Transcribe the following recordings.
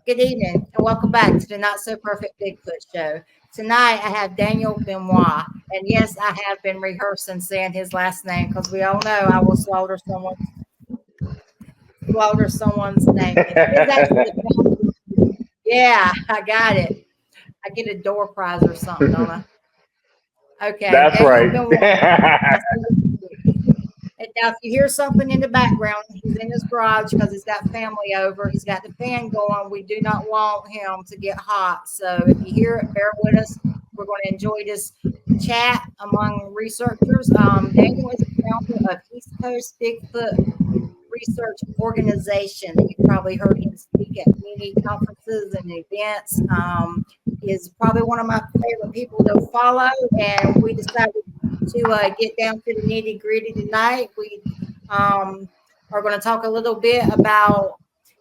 Good evening, and welcome back to the Not So Perfect Bigfoot Show. Tonight, I have Daniel Benoit, and yes, I have been rehearsing saying his last name because we all know I will slaughter someone's name. It's actually, yeah, I got it. I get a door prize or something, don't I? Okay, That's Daniel right. Benoit. And now, if you hear something in the background, he's in his garage because he's got family over. He's got the fan going. We do not want him to get hot. So if you hear it, bear with us. We're going to enjoy this chat among researchers. Daniel is the founder of East Coast Bigfoot Research Organization. You've probably heard him speak at many conferences and events. He is probably one of my favorite people to follow, and we decided to get down to the nitty gritty tonight. We are going to talk a little bit about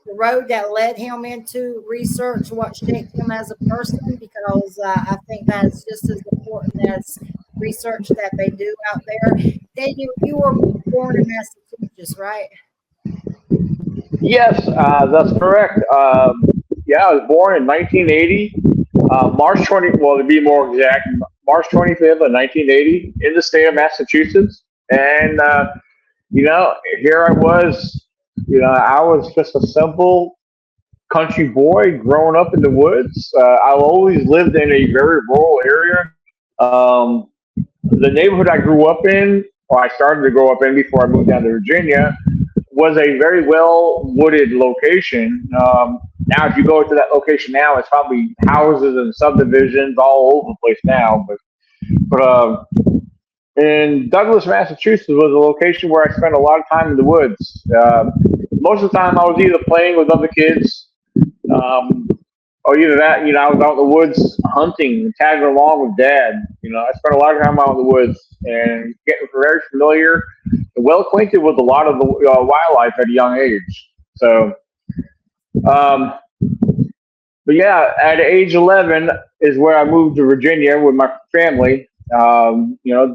the road that led him into research, what shaped him as a person, because I think that's just as important as research that they do out there. Daniel, you were born in Massachusetts, right? Yes, that's correct. Yeah, I was born in 1980, March 20. Well, to be more exact, March 25th of 1980, in the state of Massachusetts. And here I was. I was just a simple country boy growing up in the woods. I always lived in a very rural area. Um, the neighborhood I grew up in, or I started to grow up in before I moved down to Virginia, was a very well wooded location. Now, if you go to that location now, it's probably houses and subdivisions all over the place now. But in Douglas, Massachusetts, was a location where I spent a lot of time in the woods. Most of the time, I was either playing with other kids, or either that, I was out in the woods hunting, tagging along with Dad. I spent a lot of time out in the woods and getting very familiar and well acquainted with a lot of the wildlife at a young age. So, but yeah, at age 11 is where I moved to Virginia with my family.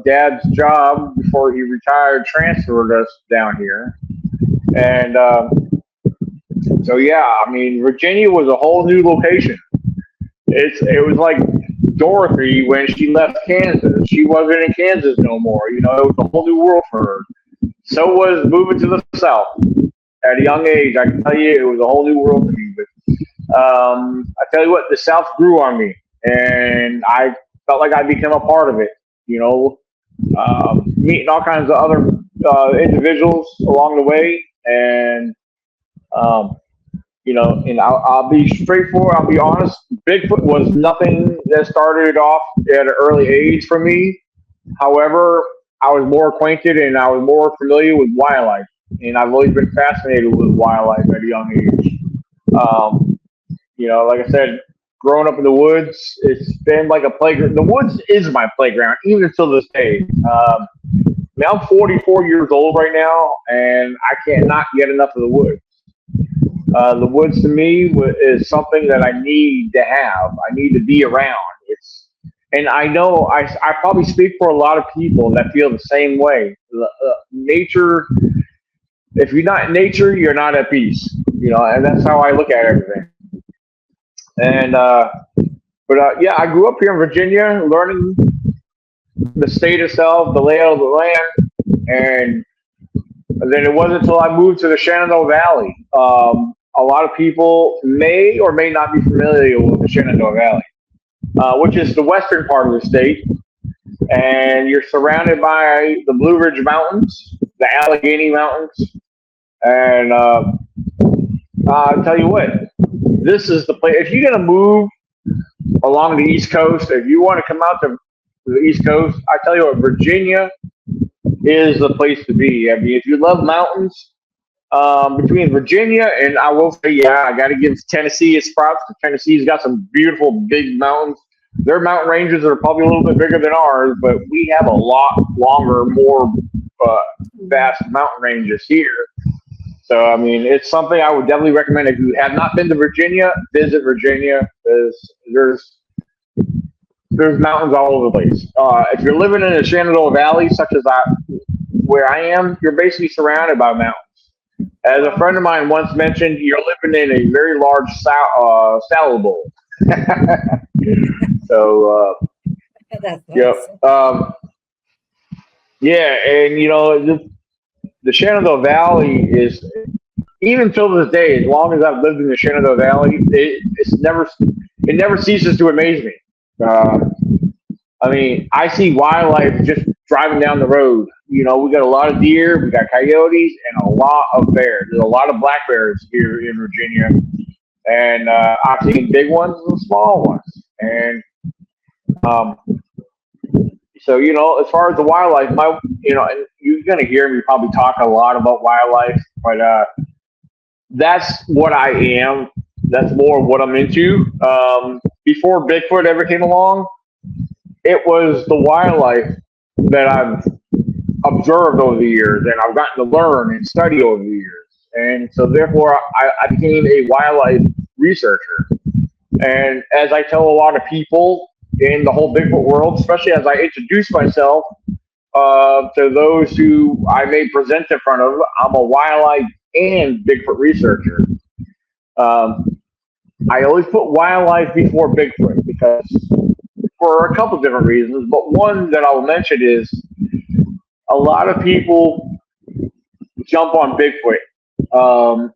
Dad's job before he retired transferred us down here. And so, yeah, I mean, Virginia was a whole new location. It was like Dorothy when she left Kansas. She wasn't in Kansas no more. It was a whole new world for her. So was moving to the South at a young age. I can tell you, it was a whole new world to me. But I tell you what, the South grew on me, and I felt like I became a part of it. Meeting all kinds of other individuals along the way, and and I'll be straightforward. I'll be honest. Bigfoot was nothing that started off at an early age for me. However, I was more acquainted and I was more familiar with wildlife, and I've always been fascinated with wildlife at a young age. Like I said, growing up in the woods, it's been like a playground. The woods is my playground, even until this day. I'm 44 years old right now, and I can't not get enough of the woods. The woods to me is something that I need to have. I need to be around. And I know I probably speak for a lot of people that feel the same way. Nature, if you're not in nature, you're not at peace. And that's how I look at everything. And yeah, I grew up here in Virginia, learning the state itself, the layout of the land, and then it wasn't until I moved to the Shenandoah Valley. A lot of people may or may not be familiar with the Shenandoah Valley, which is the western part of the state, and you're surrounded by the Blue Ridge Mountains, the Allegheny Mountains, and I'll tell you what, this is the place. If you're going to move along the East Coast, if you want to come out to the East Coast, I tell you what, Virginia is the place to be. I mean, if you love mountains, between Virginia and I will say, yeah, I got to give Tennessee its props. Tennessee's got some beautiful big mountains. Their mountain ranges are probably a little bit bigger than ours, but we have a lot longer, more vast mountain ranges here. So, I mean, it's something I would definitely recommend. If you have not been to Virginia, visit Virginia. There's mountains all over the place. If you're living in the Shenandoah Valley, such as where I am, you're basically surrounded by mountains. As a friend of mine once mentioned, you're living in a very large salad bowl. So, That's yep. awesome. Yeah, and the Shenandoah Valley is, even till this day, as long as I've lived in the Shenandoah Valley, it never ceases to amaze me. Uh, I mean, I see wildlife just driving down the road. We got a lot of deer, we got coyotes, and a lot of bears. There's a lot of black bears here in Virginia, and I've seen big ones and small ones. And um, so, as far as the wildlife, and you're gonna hear me probably talk a lot about wildlife, but that's what I am. That's more what I'm into. Before Bigfoot ever came along, it was the wildlife that I've observed over the years and I've gotten to learn and study over the years. And so therefore I became a wildlife researcher. And as I tell a lot of people in the whole Bigfoot world, especially as I introduce myself to those who I may present in front of, I'm a wildlife and Bigfoot researcher. I always put wildlife before Bigfoot because for a couple different reasons, but one that I'll mention is a lot of people jump on Bigfoot,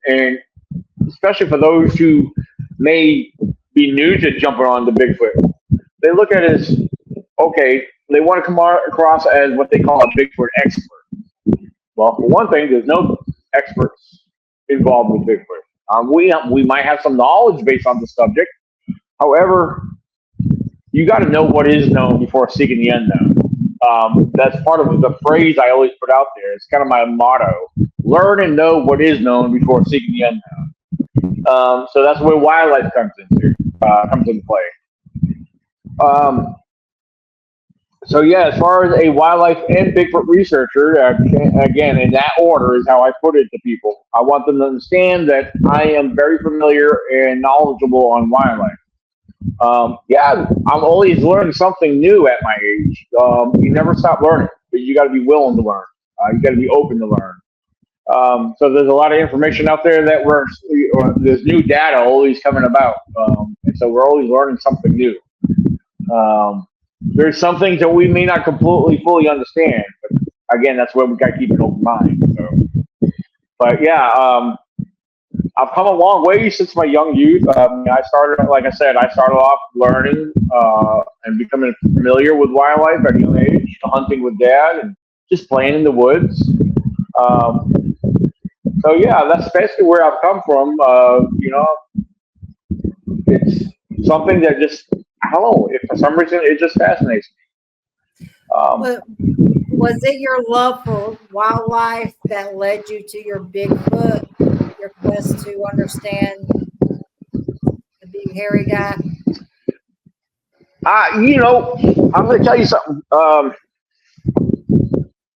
and especially for those who may be new to jumping on the Bigfoot, they look at it as, okay, they want to come across as what they call a Bigfoot expert. Well, for one thing, there's no experts involved with Bigfoot. We might have some knowledge based on the subject. However, you got to know what is known before seeking the unknown. That's part of the phrase I always put out there. It's kind of my motto: learn and know what is known before seeking the unknown. So that's where wildlife comes into play. So yeah, as far as a wildlife and Bigfoot researcher, again, in that order is how I put it to people. I want them to understand that I am very familiar and knowledgeable on wildlife. Yeah, I'm always learning something new at my age. You never stop learning, but you got to be willing to learn. You got to be open to learn. So there's a lot of information out there that there's new data always coming about, and so we're always learning something new. There's some things that we may not completely fully understand, but again, that's where we got to keep an open mind. So, but yeah. I've come a long way since my young youth. I started, like I said, off learning and becoming familiar with wildlife at a young age, hunting with dad and just playing in the woods. So yeah, that's basically where I've come from. It's something that just, I don't know, if for some reason it just fascinates me. Was it your love for wildlife that led you to your Bigfoot, your quest to understand the big hairy guy? I'm going to tell you something.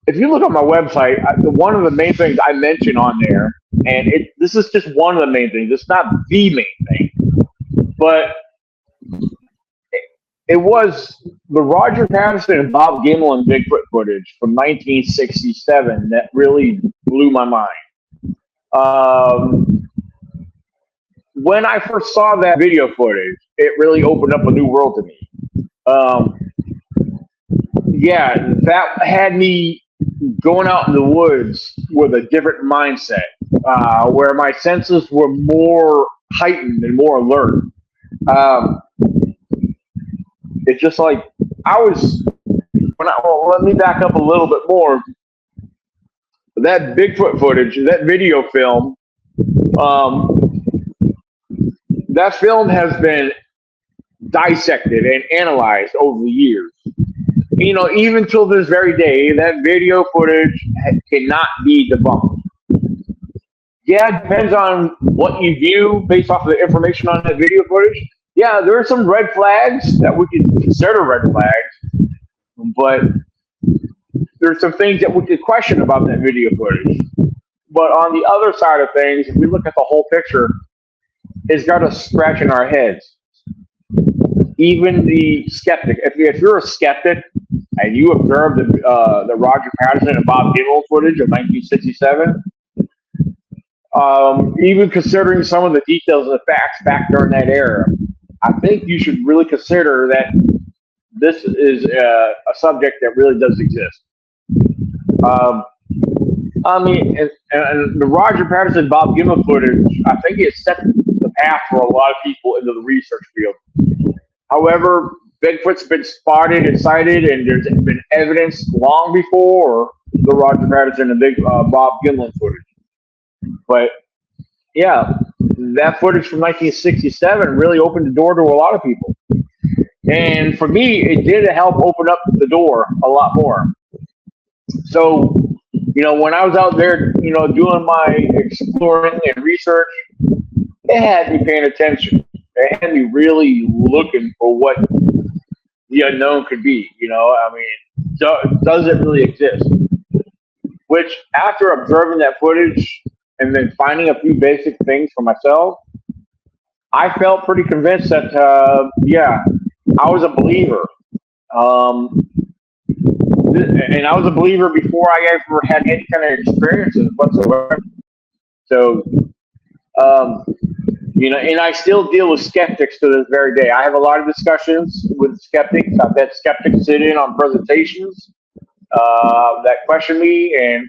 If you look on my website, one of the main things I mention on there, and this is just one of the main things. It's not the main thing, but it was the Roger Patterson and Bob Gimlin Bigfoot footage from 1967 that really blew my mind. When I first saw that video footage, it really opened up a new world to me. Yeah, that had me going out in the woods with a different mindset, where my senses were more heightened and more alert. It's just like let me back up a little bit more. That Bigfoot footage, that video film, that film has been dissected and analyzed over the years. Even till this very day, that video footage cannot be debunked. Yeah, it depends on what you view based off of the information on that video footage. Yeah, there are some red flags that we could consider red flags, but there's some things that we could question about that video footage. But on the other side of things, if we look at the whole picture, it's got us scratching our heads. Even the skeptic, if you're a skeptic and you observe the Roger Patterson and Bob Gimlin footage of 1967, even considering some of the details and the facts back during that era, I think you should really consider that this is a subject that really does exist. Um, I mean, and the Roger Patterson, Bob Gimlin footage, I think it set the path for a lot of people into the research field. However, Bigfoot's been spotted and cited, and there's been evidence long before the Roger Patterson and Bob Gimlin footage. But yeah, that footage from 1967 really opened the door to a lot of people. And for me, it did help open up the door a lot more. So, when I was out there, doing my exploring and research, it had me paying attention. It had me really looking for what the unknown could be. I mean, does it really exist? Which, after observing that footage and then finding a few basic things for myself, I felt pretty convinced that, yeah, I was a believer. And I was a believer before I ever had any kind of experiences whatsoever. So, and I still deal with skeptics to this very day. I have a lot of discussions with skeptics. I've had skeptics sit in on presentations that question me, and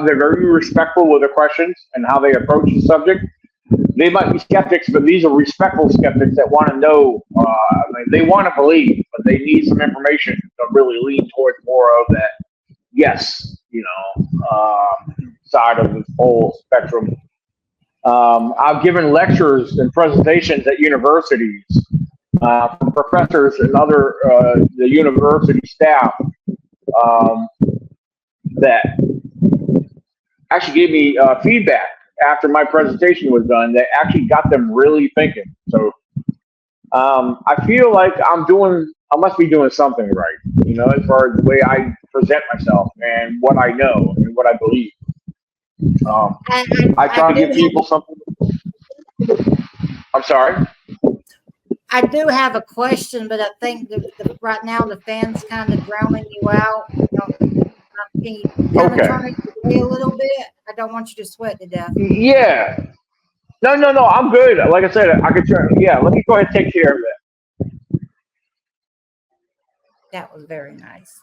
they're very respectful with their questions and how they approach the subject. They might be skeptics, but these are respectful skeptics that want to know. They want to believe, but they need some information to really lean towards more of that. Yes, side of this whole spectrum. I've given lectures and presentations at universities from professors and other the university staff that actually gave me feedback after my presentation was done that actually got them really thinking. So I feel like I must be doing something right, as far as the way I present myself and what I know and what I believe. I try to give people something. I'm sorry. I do have a question, but I think right now the fan's kind of drowning you out. Can you kind of turn it away a little bit? I don't want you to sweat to death. Yeah. No. I'm good. Like I said, I could try. Yeah. Let me go ahead and take care of that. That was very nice.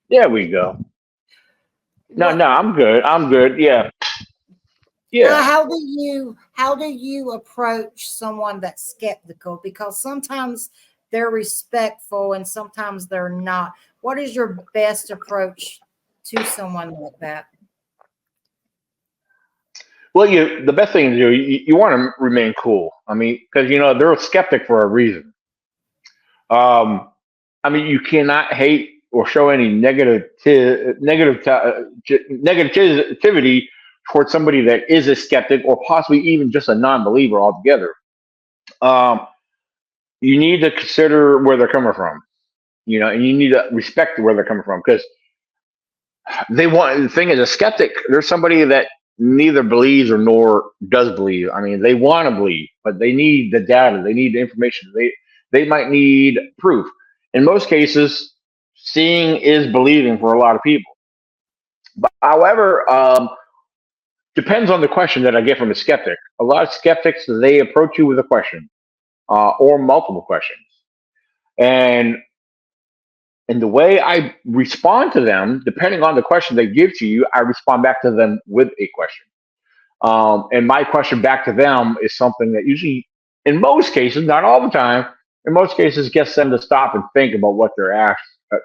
There we go. No, I'm good. I'm good. Yeah. Yeah. How do you approach someone that's skeptical? Because sometimes they're respectful and sometimes they're not. What is your best approach to someone like that? Well, the best thing to do, you want to remain cool. I mean, because they're a skeptic for a reason. I mean, you cannot hate or show any negativity towards somebody that is a skeptic or possibly even just a non-believer altogether. You need to consider where they're coming from, and you need to respect where they're coming from, because the thing is, a skeptic, there's somebody that neither believes or nor does believe. I mean, they want to believe, but they need the data, they need the information, they might need proof. In most cases, seeing is believing for a lot of people. But however, depends on the question that I get from a skeptic. A lot of skeptics, they approach you with a question or multiple questions, and the way I respond to them, depending on the question they give to you, I respond back to them with a question. And my question back to them is something that usually, in most cases, not all the time, in most cases, gets them to stop and think about what they're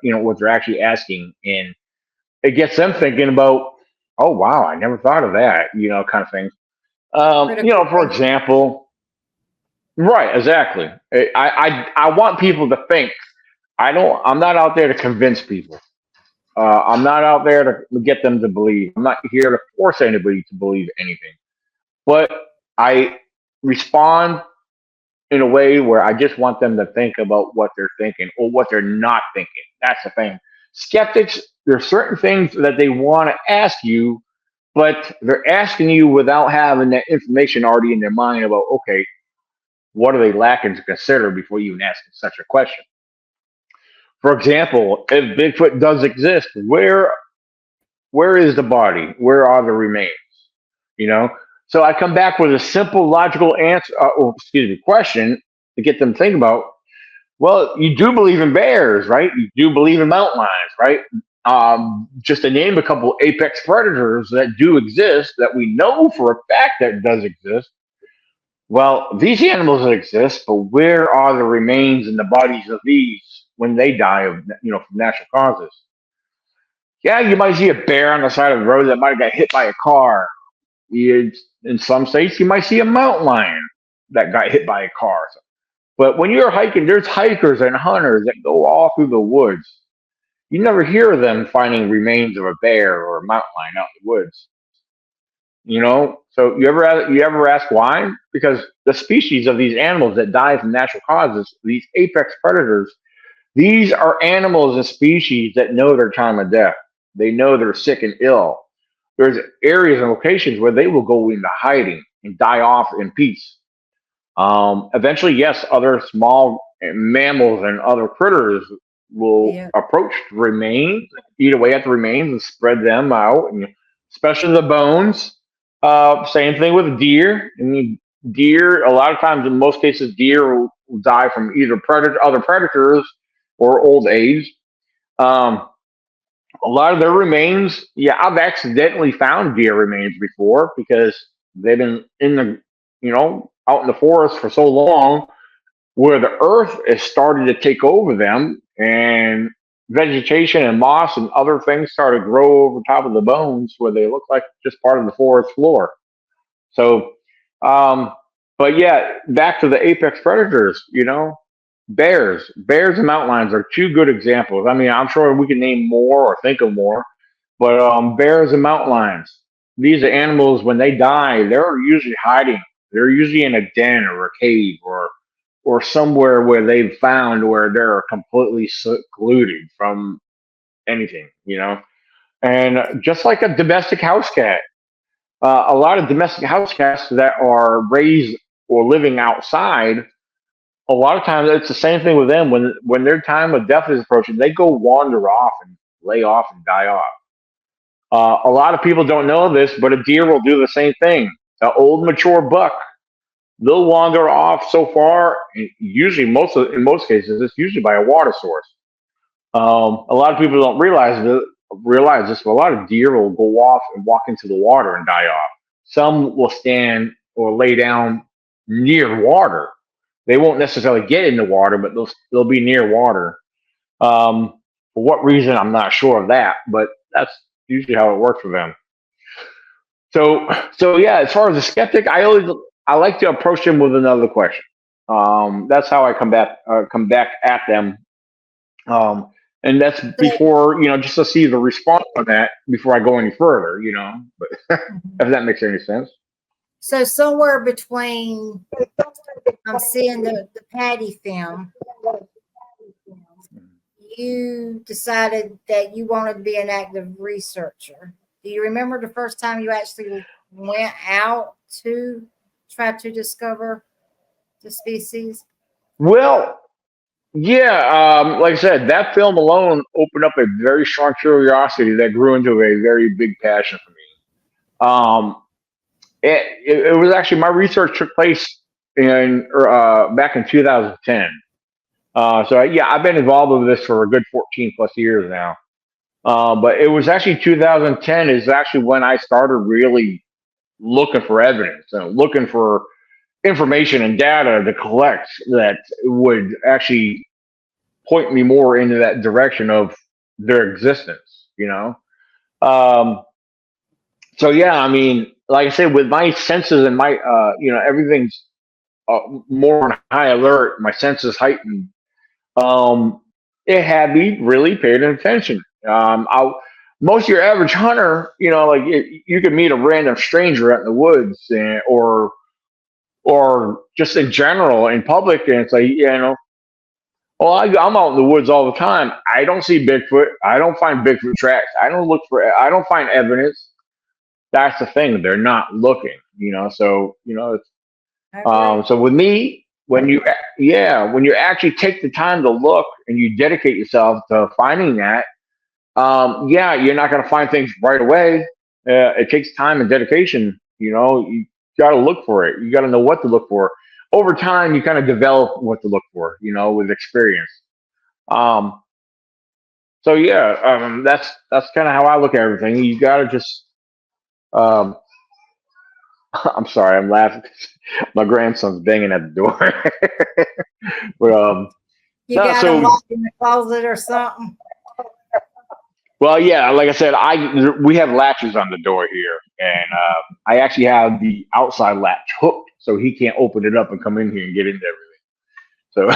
what they're actually asking, and it gets them thinking about, oh wow, I never thought of that, kind of thing. For example, right, exactly. I want people to think. I'm not out there to convince people. I'm not out there to get them to believe. I'm not here to force anybody to believe anything. But I respond in a way where I just want them to think about what they're thinking or what they're not thinking. That's the thing. Skeptics, there's certain things that they want to ask you, but they're asking you without having that information already in their mind about, okay, what are they lacking to consider before you even ask such a question? For example, if Bigfoot does exist, where is the body? Where are the remains? You know, so I come back with a simple, logical answer, question to get them to think about. Well, you do believe in bears, right? You do believe in mountain lions, right? Just to name a couple apex predators that do exist, that we know for a fact that does exist. Well, these animals exist, but where are the remains in the bodies of these when they die of, from natural causes? Yeah, you might see a bear on the side of the road that might have got hit by a car. In some states, you might see a mountain lion that got hit by a car. But when you're hiking, there's hikers and hunters that go all through the woods. You never hear of them finding remains of a bear or a mountain lion out in the woods. So you ever ask why? Because the species of these animals that die from natural causes, these apex predators, these are animals and species that know their time of death. They know they're sick and ill. There's areas and locations where they will go into hiding and die off in peace. Eventually, yes, other small mammals and other critters will Yeah. approach the remains, eat away at the remains, and spread them out, and especially the bones. Same thing with deer. I mean, deer. A lot of times, in most cases, deer will die from either other predators, or old age. Um, a lot of their remains, yeah, I've accidentally found deer remains before because they've been in the, out in the forest for so long, where the earth is starting to take over them, and vegetation and moss and other things start to grow over top of the bones where they look like just part of the forest floor. So, um, but yeah, back to the apex predators, bears and mountain lions are two good examples. I mean, I'm sure we can name more or think of more, but bears and mountain lions, these are animals, when they die, they're usually hiding. They're usually in a den or a cave, or somewhere where they've found where they're completely secluded from anything. And just like a domestic house cat, a lot of domestic house cats that are raised or living outside, a lot of times it's the same thing with them. When their time of death is approaching, they go wander off and lay off and die off. A lot of people don't know this, but a deer will do the same thing. An old mature buck, they'll wander off so far. Usually, in most cases, it's usually by a water source. A lot of people don't realize this, but a lot of deer will go off and walk into the water and die off. Some will stand or lay down near water. They won't necessarily get in the water, but they'll be near water. For what reason, I'm not sure of that, but that's usually how it works for them. So yeah, as far as a skeptic, I like to approach them with another question. That's how I come back at them. And that's before, just to see the response on that before I go any further. But if that makes any sense. So somewhere between, I'm seeing the Patty film, you decided that you wanted to be an active researcher. Do you remember the first time you actually went out to try to discover the species? Well, yeah, like I said, that film alone opened up a very strong curiosity that grew into a very big passion for me. It was actually, my research took place back in 2010. So yeah, I've been involved with this for a good 14 plus years now. But it was actually 2010 is actually when I started really looking for evidence and looking for information and data to collect that would actually point me more into that direction of their existence. Um, so yeah, I mean, like I said, with my senses and my, everything's more on high alert, my senses heightened. Um, it had me really paying attention. Most of your average hunter, like you could meet a random stranger out in the woods, or just in general in public, and it's like, well, I'm out in the woods all the time. I don't see Bigfoot. I don't find Bigfoot tracks. I don't find evidence. That's the thing. They're not looking. So, so with me, when you actually take the time to look and you dedicate yourself to finding that, yeah, you're not going to find things right away. It takes time and dedication, You know, you got to look for it. You got to know what to look for. Over time, you kind of develop what to look for. You know, with experience. Um, so yeah, that's kind of how I look at everything. You got to just. Um, I'm sorry, I'm laughing. My grandson's banging at the door. but You no, got them so locked in the closet or something? well, yeah, like I said, we have latches on the door here, and I actually have the outside latch hooked, so he can't open it up and come in here and get into everything. So,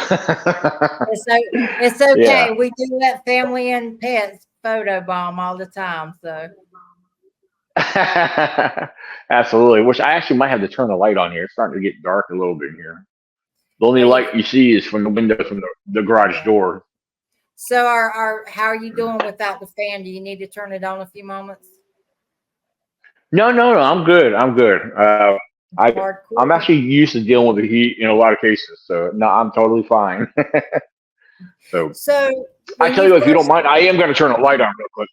It's yeah, okay. We do let family and pets photobomb all the time. So absolutely. Which I actually might have to turn the light on here. It's starting to get dark a little bit here. The only well, light you see is from the window from the garage yeah. door. So how are you doing without the fan? Do you need to turn it on a few moments? No, no, no. I'm good. I'm good. I'm Hardcore. actually used to dealing with the heat in a lot of cases, so no, I'm totally fine. So So I when tell you you, if you don't first mind, I am going to turn the light on real quick.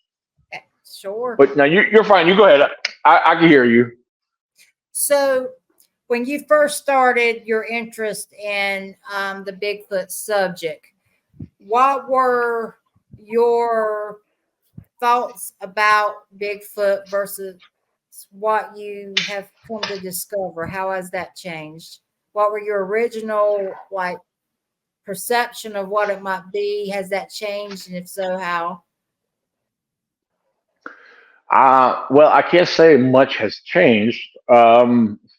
sure. But now you're fine. You go ahead. I can hear you. So when you first started your interest in the Bigfoot subject, what were your thoughts about Bigfoot versus what you have come to discover? How has that changed? What were your original like perception of what it might be? Has that changed? And if so, how? Well, I can't say much has changed. As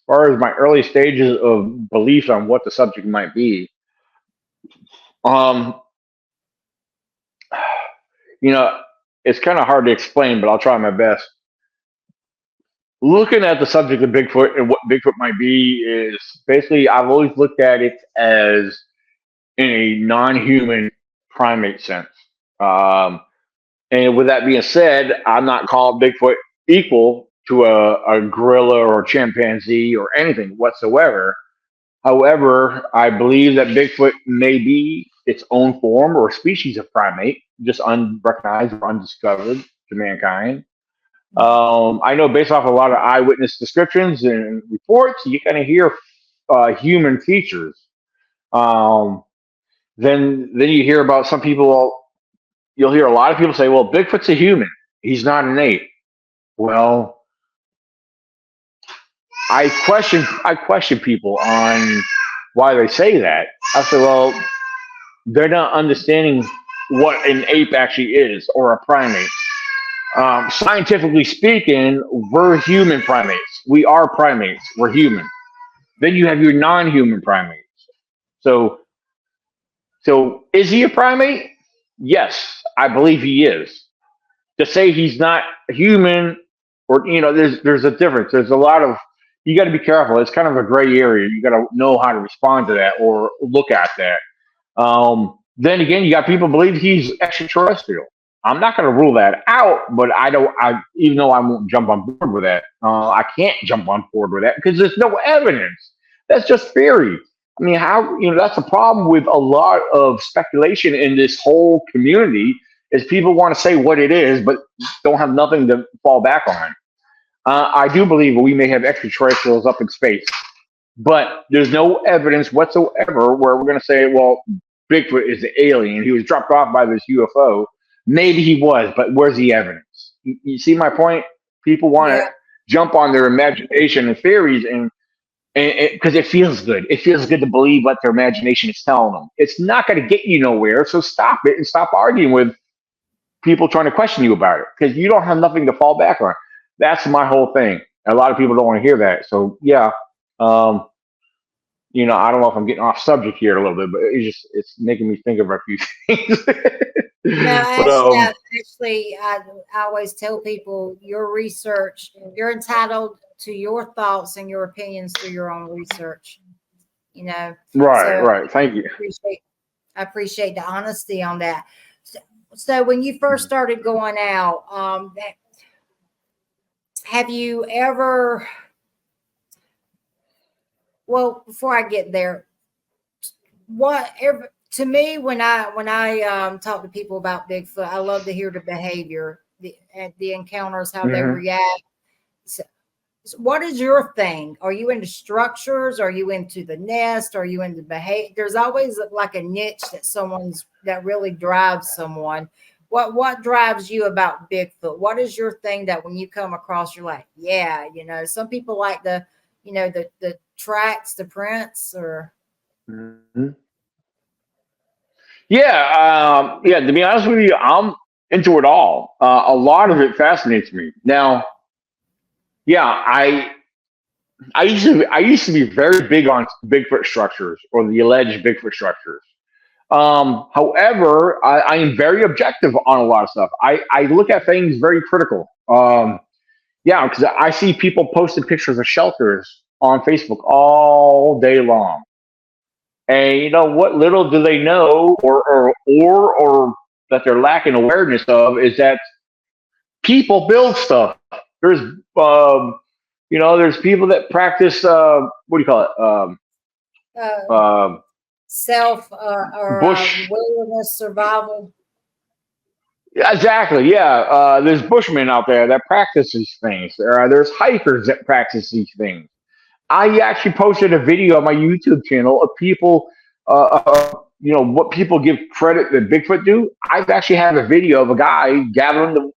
far as my early stages of beliefs on what the subject might be, um, you know, it's kind of hard to explain, but I'll try my best. Looking at the subject of Bigfoot and what Bigfoot might be is basically I've always looked at it as in a non-human primate sense. Um, and with that being said, I'm not calling Bigfoot equal to a gorilla or chimpanzee or anything whatsoever. However, I believe that Bigfoot may be its own form or species of primate, just unrecognized or undiscovered to mankind. I know based off a lot of eyewitness descriptions and reports, you kind of hear human features. Um, then you hear about some people. You'll hear a lot of people say, "Well, Bigfoot's a human. He's not an ape." Well, I question people on why they say that. I say, well, they're not understanding what an ape actually is or a primate. Scientifically speaking, we're human primates. We are primates. We're human. Then you have your non-human primates. So, so is he a primate? Yes, I believe he is. To say he's not human, or there's a difference. There's a lot of you got to be careful. It's kind of a gray area. You got to know how to respond to that or look at that. Then again, you got people believe he's extraterrestrial. I'm not going to rule that out, but I don't. I even though I won't jump on board with that, I can't jump on board with that because there's no evidence. That's just theory. I mean, how that's a problem with a lot of speculation in this whole community is people want to say what it is, but don't have nothing to fall back on. I do believe we may have extraterrestrials up in space, but there's no evidence whatsoever where we're going to say, well, Bigfoot is the alien. He was dropped off by this UFO. Maybe he was, but where's the evidence? You see my point? People want to Yeah. jump on their imagination and theories, and because it feels good. It feels good to believe what their imagination is telling them. It's not going to get you nowhere. So stop it and stop arguing with people trying to question you about it because you don't have nothing to fall back on. That's my whole thing. A lot of people don't want to hear that. So yeah, um, I don't know if I'm getting off subject here a little bit, but it's making me think of a few things. No, but I always tell people your research, you're entitled to your thoughts and your opinions through your own research. right, So right. Thank you. I appreciate the honesty on that. So when you first started going out, have you ever? Well, before I get there, to me when I talk to people about Bigfoot, I love to hear the behavior, the encounters, how they Hmm. react. So what is your thing? Are you into structures? Are you into the nest? Are you into behavior? There's always like a niche that really drives someone. What drives you about Bigfoot? What is your thing that when you come across, you're like, yeah, some people like the tracks, the prints, or Mhm. Yeah, to be honest with you, I'm into it all. A lot of it fascinates me. Now, yeah, I used to be very big on Bigfoot structures or the alleged Bigfoot structures. However, I am very objective on a lot of stuff. I look at things very critical. Yeah, because I see people posting pictures of shelters on Facebook all day long. And what little do they know, or that they're lacking awareness of, is that people build stuff. There's there's people that practice what do you call it? uh, Um self or bush. wilderness survival. Yeah, exactly. Yeah, there's bushmen out there that practice these things. There's hikers that practice these things. I actually posted a video on my YouTube channel of people, what people give credit that Bigfoot do. I've actually have a video of a guy gathering the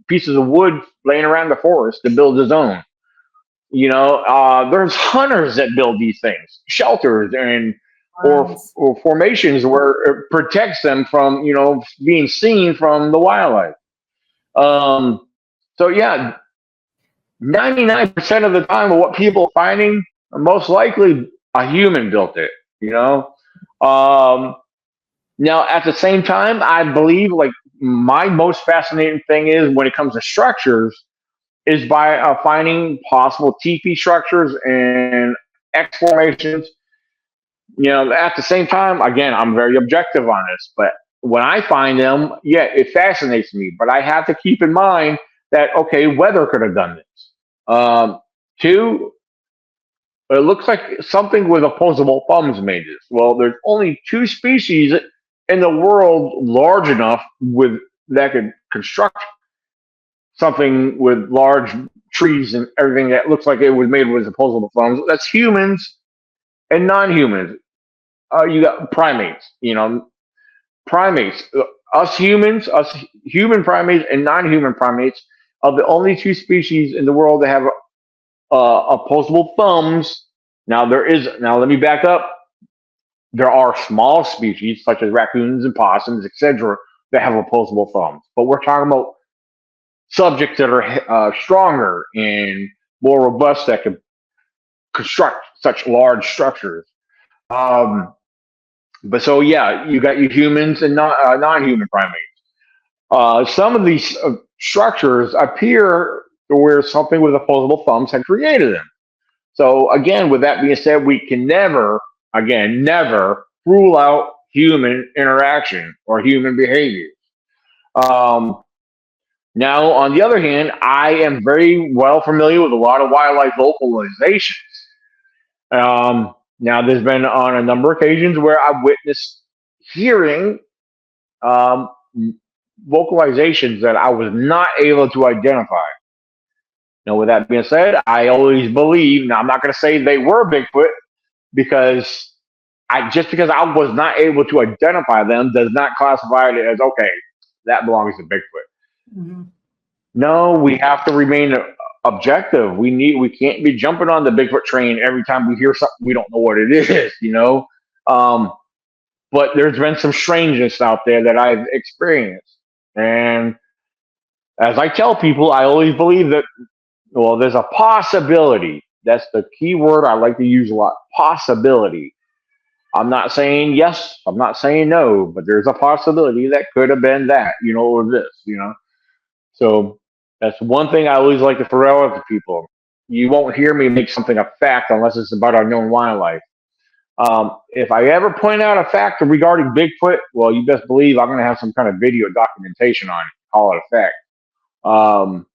pieces of wood laying around the forest to build his own. There's hunters that build these things, shelters and or formations where it protects them from being seen from the wildlife. Um, so yeah, 99% of the time, what people are finding, most likely a human built it. You know. Um, Now, at the same time, I believe like my most fascinating thing is when it comes to structures is by finding possible TP structures and X formations. At the same time, again, I'm very objective on this, but when I find them, yeah, it fascinates me. But I have to keep in mind that, okay, weather could have done this. Two, it looks like something with opposable thumbs made this. Well, there's only two species in the world large enough with that could construct something with large trees and everything that looks like it was made with opposable thumbs. That's humans and non-humans. You got primates. Primates. Us human primates and non-human primates are the only two species in the world that have opposable thumbs. Now let me back up. There are small species such as raccoons and possums, etc., that have opposable thumbs. But we're talking about subjects that are stronger and more robust that can construct such large structures. Um, but so yeah, you got your humans and non-human primates. Some of these structures appear where something with opposable thumbs had created them. So again, with that being said, we can never, again, never rule out human interaction or human behavior. Um, Now, on the other hand, I am very well familiar with a lot of wildlife vocalizations. Now, there's been on a number of occasions where I've witnessed hearing um, vocalizations that I was not able to identify. Now, with that being said, I always believe. Now, I'm not going to say they were Bigfoot because because I was not able to identify them does not classify it as okay. That belongs to Bigfoot. Mhm. No, we have to remain objective. We can't be jumping on the Bigfoot train every time we hear something we don't know what it is. Um, but there's been some strangeness out there that I've experienced, and as I tell people, I always believe that there's a possibility. That's the key word I like to use a lot. Possibility. I'm not saying yes. I'm not saying no, but there's a possibility that could have been that, or this. So that's one thing I always like to throw out to people. You won't hear me make something a fact unless it's about our known wildlife. If I ever point out a fact regarding Bigfoot, well, you best believe I'm going to have some kind of video documentation on it. Call it a fact. Um,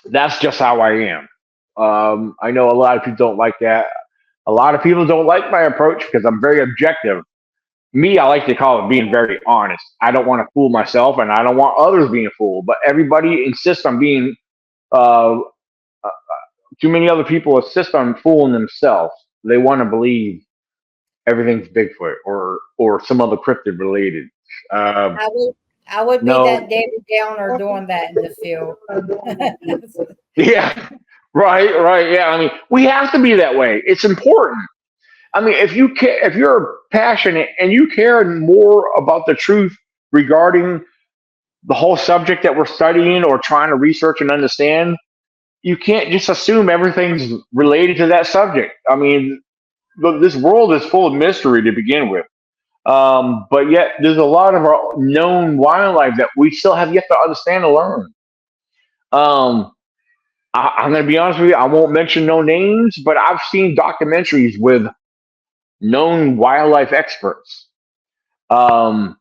that's just how I am. I know a lot of people don't like that. A lot of people don't like my approach because I'm very objective. Me, I like to call it being very honest. I don't want to fool myself, and I don't want others being fooled. But everybody insists on being uh, too many other people assist on fooling themselves. They want to believe everything's Bigfoot or some other cryptid related. Um, I would I would be that no, Debbie Downer doing that in the field. yeah, right, yeah. I mean, we have to be that way. It's important. I mean, if you're passionate and you care more about the truth regarding the whole subject that we're studying or trying to research and understand, you can't just assume everything's related to that subject. I mean, this world is full of mystery to begin with. But yet, there's a lot of our known wildlife that we still have yet to understand and learn. Um, I'm going to be honest with you. I won't mention no names, but I've seen documentaries with known wildlife experts um,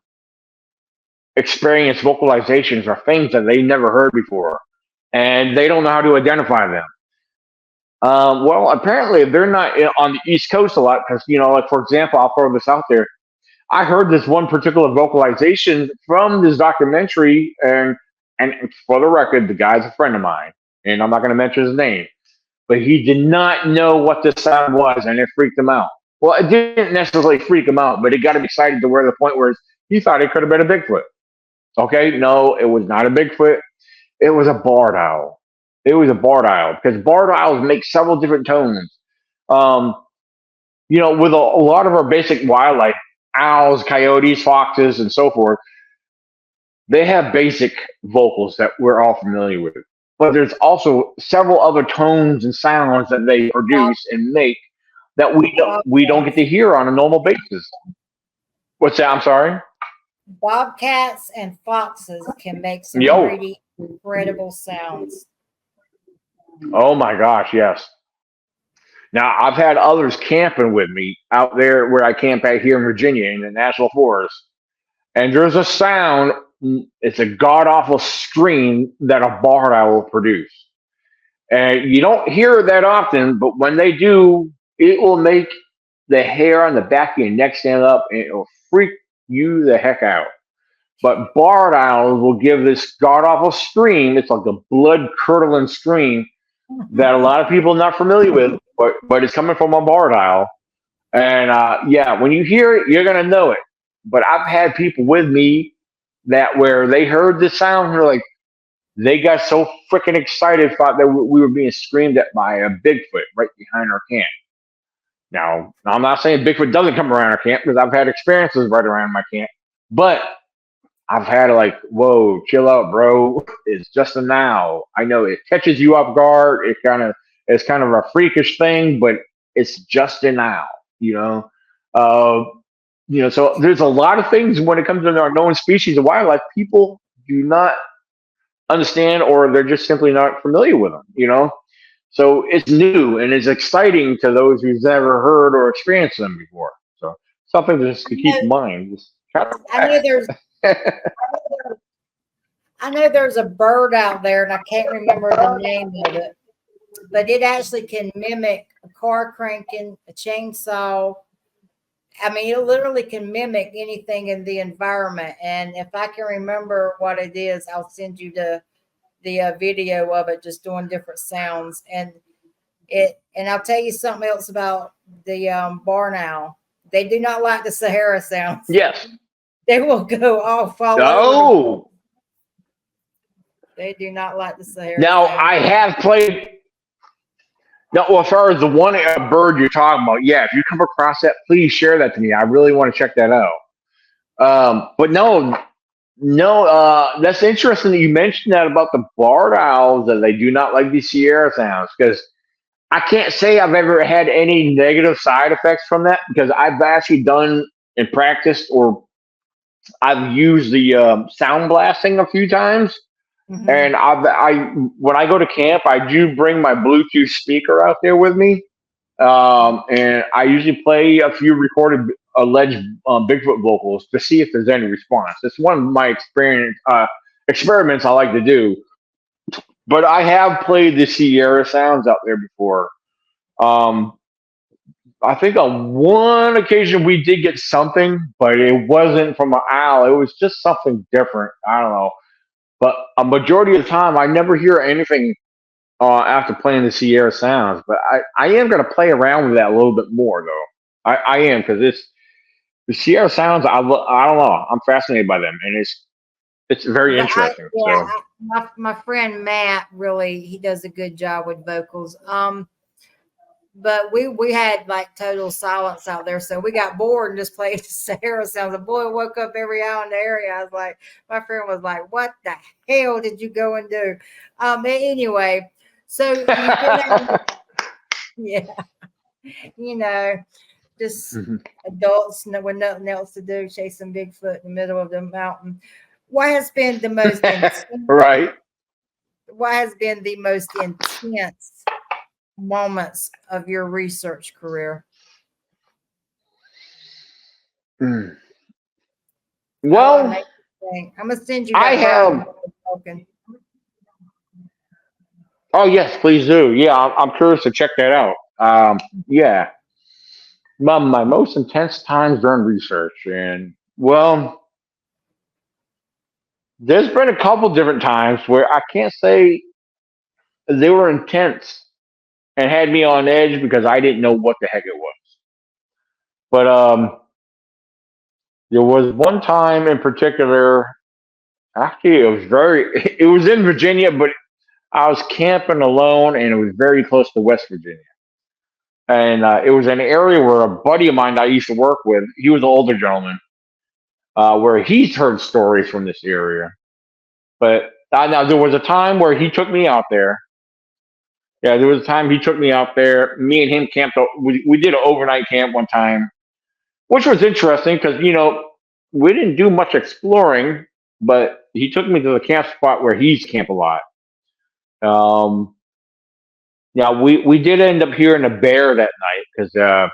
experience vocalizations or things that they never heard before, and they don't know how to identify them. Well, apparently they're not on the East Coast a lot because, like for example, I'll throw this out there. I heard this one particular vocalization from this documentary, and for the record, the guy's a friend of mine, and I'm not going to mention his name, but he did not know what this sound was, and it freaked him out. Well, it didn't necessarily freak him out, but it got him excited to where the point where he thought it could have been a Bigfoot. Okay, no, it was not a Bigfoot. It was a barred owl. It was a barred owl because barred owls make several different tones. Um, with a lot of our basic wildlife, owls, coyotes, foxes, and so forth, they have basic vocals that we're all familiar with. But there's also several other tones and sounds that they Bob, produce and make that we don't get Bobcats, to hear on a normal basis. What's that? I'm sorry. Bobcats and foxes can make some Yo. pretty incredible sounds. Oh my gosh, yes. Now I've had others camping with me out there where I camp out here in Virginia in the National Forest, and there's a sound. It's a god awful scream that a barred owl will produce, and you don't hear it that often. But when they do, it will make the hair on the back of your neck stand up, and it will freak you the heck out. But barred owls will give this god awful scream. It's like a blood curdling scream that a lot of people are not familiar with, but it's coming from a barred owl. And yeah, when you hear it, you're gonna know it. But I've had people with me that where they heard the sound, they're like, they got so freaking excited, thought that we were being screamed at by a Bigfoot right behind our camp. Now, I'm not saying Bigfoot doesn't come around our camp because I've had experiences right around my camp, but I've had like, whoa, chill out, bro. It's just a now. I know it catches you off guard. It's kind of a freakish thing, but it's just a now. You know, uh, So there's a lot of things when it comes to our known species of wildlife. People do not understand, or they're just simply not familiar with them. So it's new and it's exciting to those who've never heard or experienced them before. So something just I to keep know, in mind. Just kind I know there's of I know there's a bird out there, and I can't remember the name of it, but it actually can mimic a car cranking, a chainsaw. I mean, it literally can mimic anything in the environment. And if I can remember what it is, I'll send you the video of it, just doing different sounds. And I'll tell you something else about the barn owl. They do not like the Sahara sounds. yes. They will go off all over the. Oh, They do not like the Sahara now sounds. I have played. Now, well, as far as the one bird you're talking about, yeah, if you come across that, please share that to me. I really want to check that out. But no, no, that's interesting that you mentioned that about the barred owls that they do not like these Sierra sounds because I can't say I've ever had any negative side effects from that because I've actually done and practiced or I've used the sound blasting a few times. Hmm. And when I go to camp, I do bring my Bluetooth speaker out there with me, and I usually play a few recorded alleged Bigfoot vocals to see if there's any response. It's one of my experiments I like to do. But I have played the Sierra sounds out there before. Um, I think on one occasion we did get something, but it wasn't from an owl. It was just something different. I don't know. But a majority of the time, I never hear anything after playing the Sierra Sounds, but I am going to play around with that a little bit more though. I am because it's the Sierra Sounds. I don't know. I'm fascinated by them, and it's very But interesting. yeah, So my friend Matt really he does a good job with vocals. But we had like total silence out there, so we got bored and just played the Sahara sounds. The boy woke up every hour in the area. I was like, my friend was like, "What the hell did you go and do?" Anyway, so you've been out, yeah, you know, just adults with nothing else to do, chasing Bigfoot in the middle of the mountain. What has been the most intense? right. What has been the most intense moments of your research career? Mm. I want to make Well, you think. I'm gonna send you I that version have. of the token. Oh yes, please do. Yeah, I'm curious to check that out. Yeah, my most intense times during research, and well, there's been a couple different times where I can't say they were intense and had me on edge because I didn't know what the heck it was. But there was one time in particular. Actually, it was very. It was in Virginia, but I was camping alone, and it was very close to West Virginia. And it was an area where a buddy of mine that I used to work with, he was an older gentleman, where he's heard stories from this area. But now there was a time where he took me out there. Yeah, there was a time he took me out there. Me and him camped. We did an overnight camp one time, which was interesting because we didn't do much exploring, but he took me to the camp spot where he's camped a lot. Um, Now we did end up hearing a bear that night because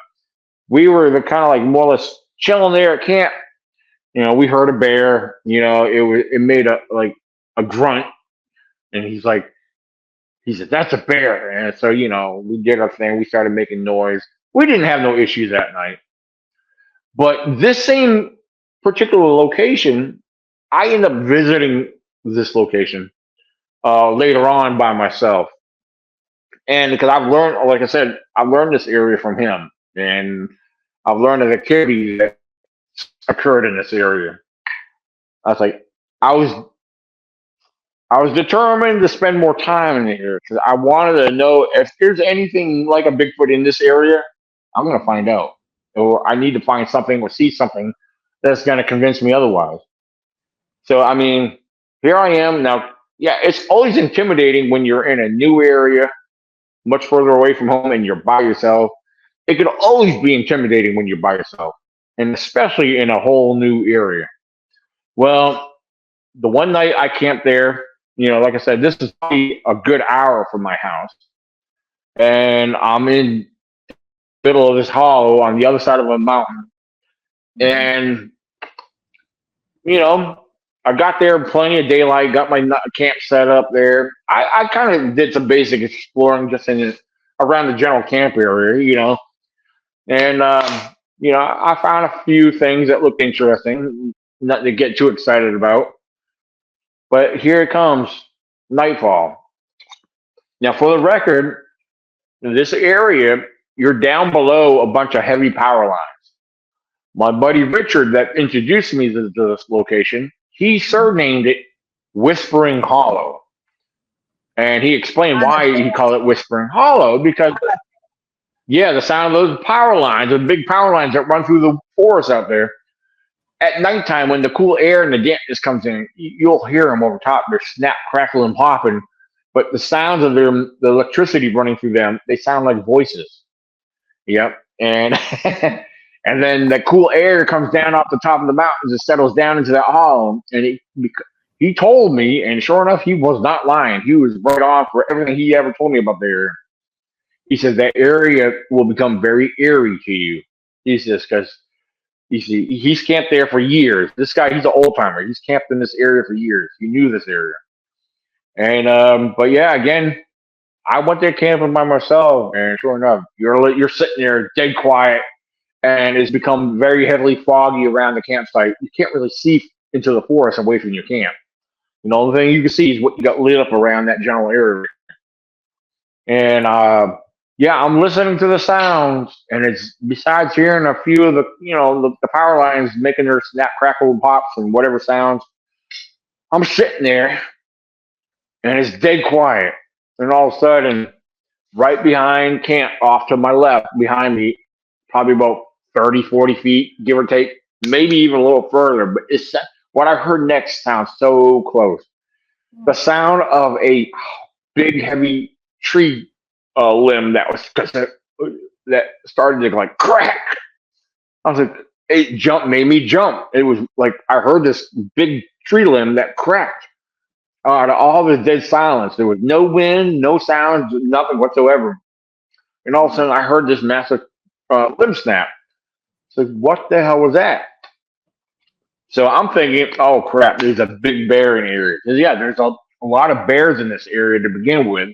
we were the kind of like more or less chilling there at camp. We heard a bear. It made a grunt, and he said that's a bear, and so we did our thing. We started making noise. We didn't have no issues that night, but this same particular location, I ended up visiting this location later on by myself. And because I've learned, like I said, I've learned this area from him, and I've learned the activities that occurred in this area. I was like, I was, I was determined to spend more time in here because I wanted to know if there's anything like a Bigfoot in this area. I'm gonna find out, or I need to find something or see something that's gonna convince me otherwise. So I mean, here I am now. Yeah, it's always intimidating when you're in a new area much further away from home and you're by yourself. It could always be intimidating when you're by yourself, and especially in a whole new area. Well, the one night I camped there, like I said, this is probably a good hour from my house, and I'm in the middle of this hollow on the other side of a mountain, Mhm. and you know, I got there plenty of daylight, got my camp set up there. I kind of did some basic exploring just around the general camp area. And I found a few things that looked interesting, nothing to get too excited about. But here it comes, nightfall. Now, for the record, in this area, you're down below a bunch of heavy power lines. My buddy Richard, that introduced me to this location, he surnamed it Whispering Hollow. And he explained I know. why he called it Whispering Hollow because, yeah, the sound of those power lines, the big power lines that run through the forest out there. At nighttime, when the cool air and the dampness comes in, you'll hear them over top. They're snap, crackle, and popping. But the sounds of the electricity running through them, they sound like voices. Yep. And and then the cool air comes down off the top of the mountains and settles down into that hollow. And he told me, and sure enough, he was not lying. He was right on for everything he ever told me about the area. He said that area will become very eerie to you. He says, because you see, he's camped there for years. This guy, he's an old timer. He's camped in this area for years. He knew this area. And but yeah, again, I went there camping by myself, and sure enough, you're sitting there dead quiet, and it's become very heavily foggy around the campsite. You can't really see into the forest away from your camp. The only thing you can see is what you got lit up around that general area. And yeah, I'm listening to the sounds, and it's besides hearing a few of the the power lines making their snap, crackle, pops, and whatever sounds. I'm sitting there, and it's dead quiet, and all of a sudden, right behind camp, off to my left, behind me, probably about 30, 40 feet, give or take, maybe even a little further. But it's what I heard next sounds so close. The sound of a big, heavy tree limb that was that started to like crack. I was like, it jumped, made me jump. It was like I heard this big tree limb that cracked. Out of all the dead silence, there was no wind, no sound, nothing whatsoever. And all of a sudden, I heard this massive limb snap. So what the hell was that? So I'm thinking, oh crap, there's a big bear in the area. 'Cause, yeah, there's a lot of bears in this area to begin with.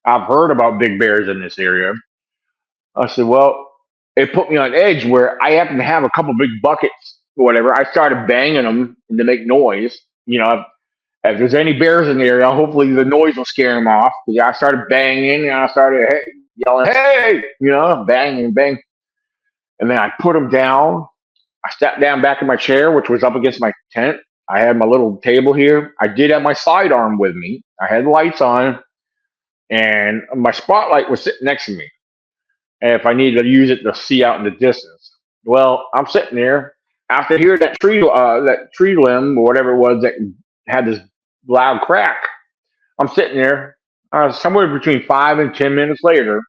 I've heard about big bears in this area. I said, well, it put me on edge where I happen to have a couple big buckets or whatever. I started banging them to make noise. If there's any bears in the area, hopefully the noise will scare them off. Yeah, I started banging and I started yelling, hey, bang and bang. And then I put them down. I sat down back in my chair, which was up against my tent. I had my little table here. I did have my sidearm with me. I had lights on, and my spotlight was sitting next to me. And if I needed to use it to see out in the distance, well, I'm sitting there after hearing that tree limb or whatever it was that had this loud crack. I'm sitting there, somewhere between 5 and 10 minutes later,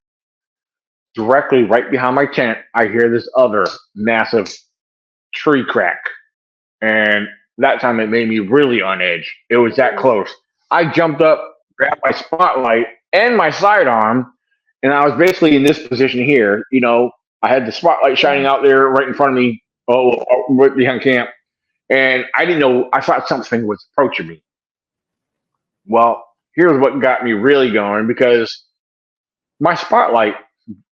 directly right behind my tent, I hear this other massive tree crack. And that time it made me really on edge. It was that close. I jumped up, grabbed my spotlight and my sidearm, and I was basically in this position here. I had the spotlight shining out there right in front of me, right behind camp. And I didn't know, I thought something was approaching me. Well, here's what got me really going because my spotlight,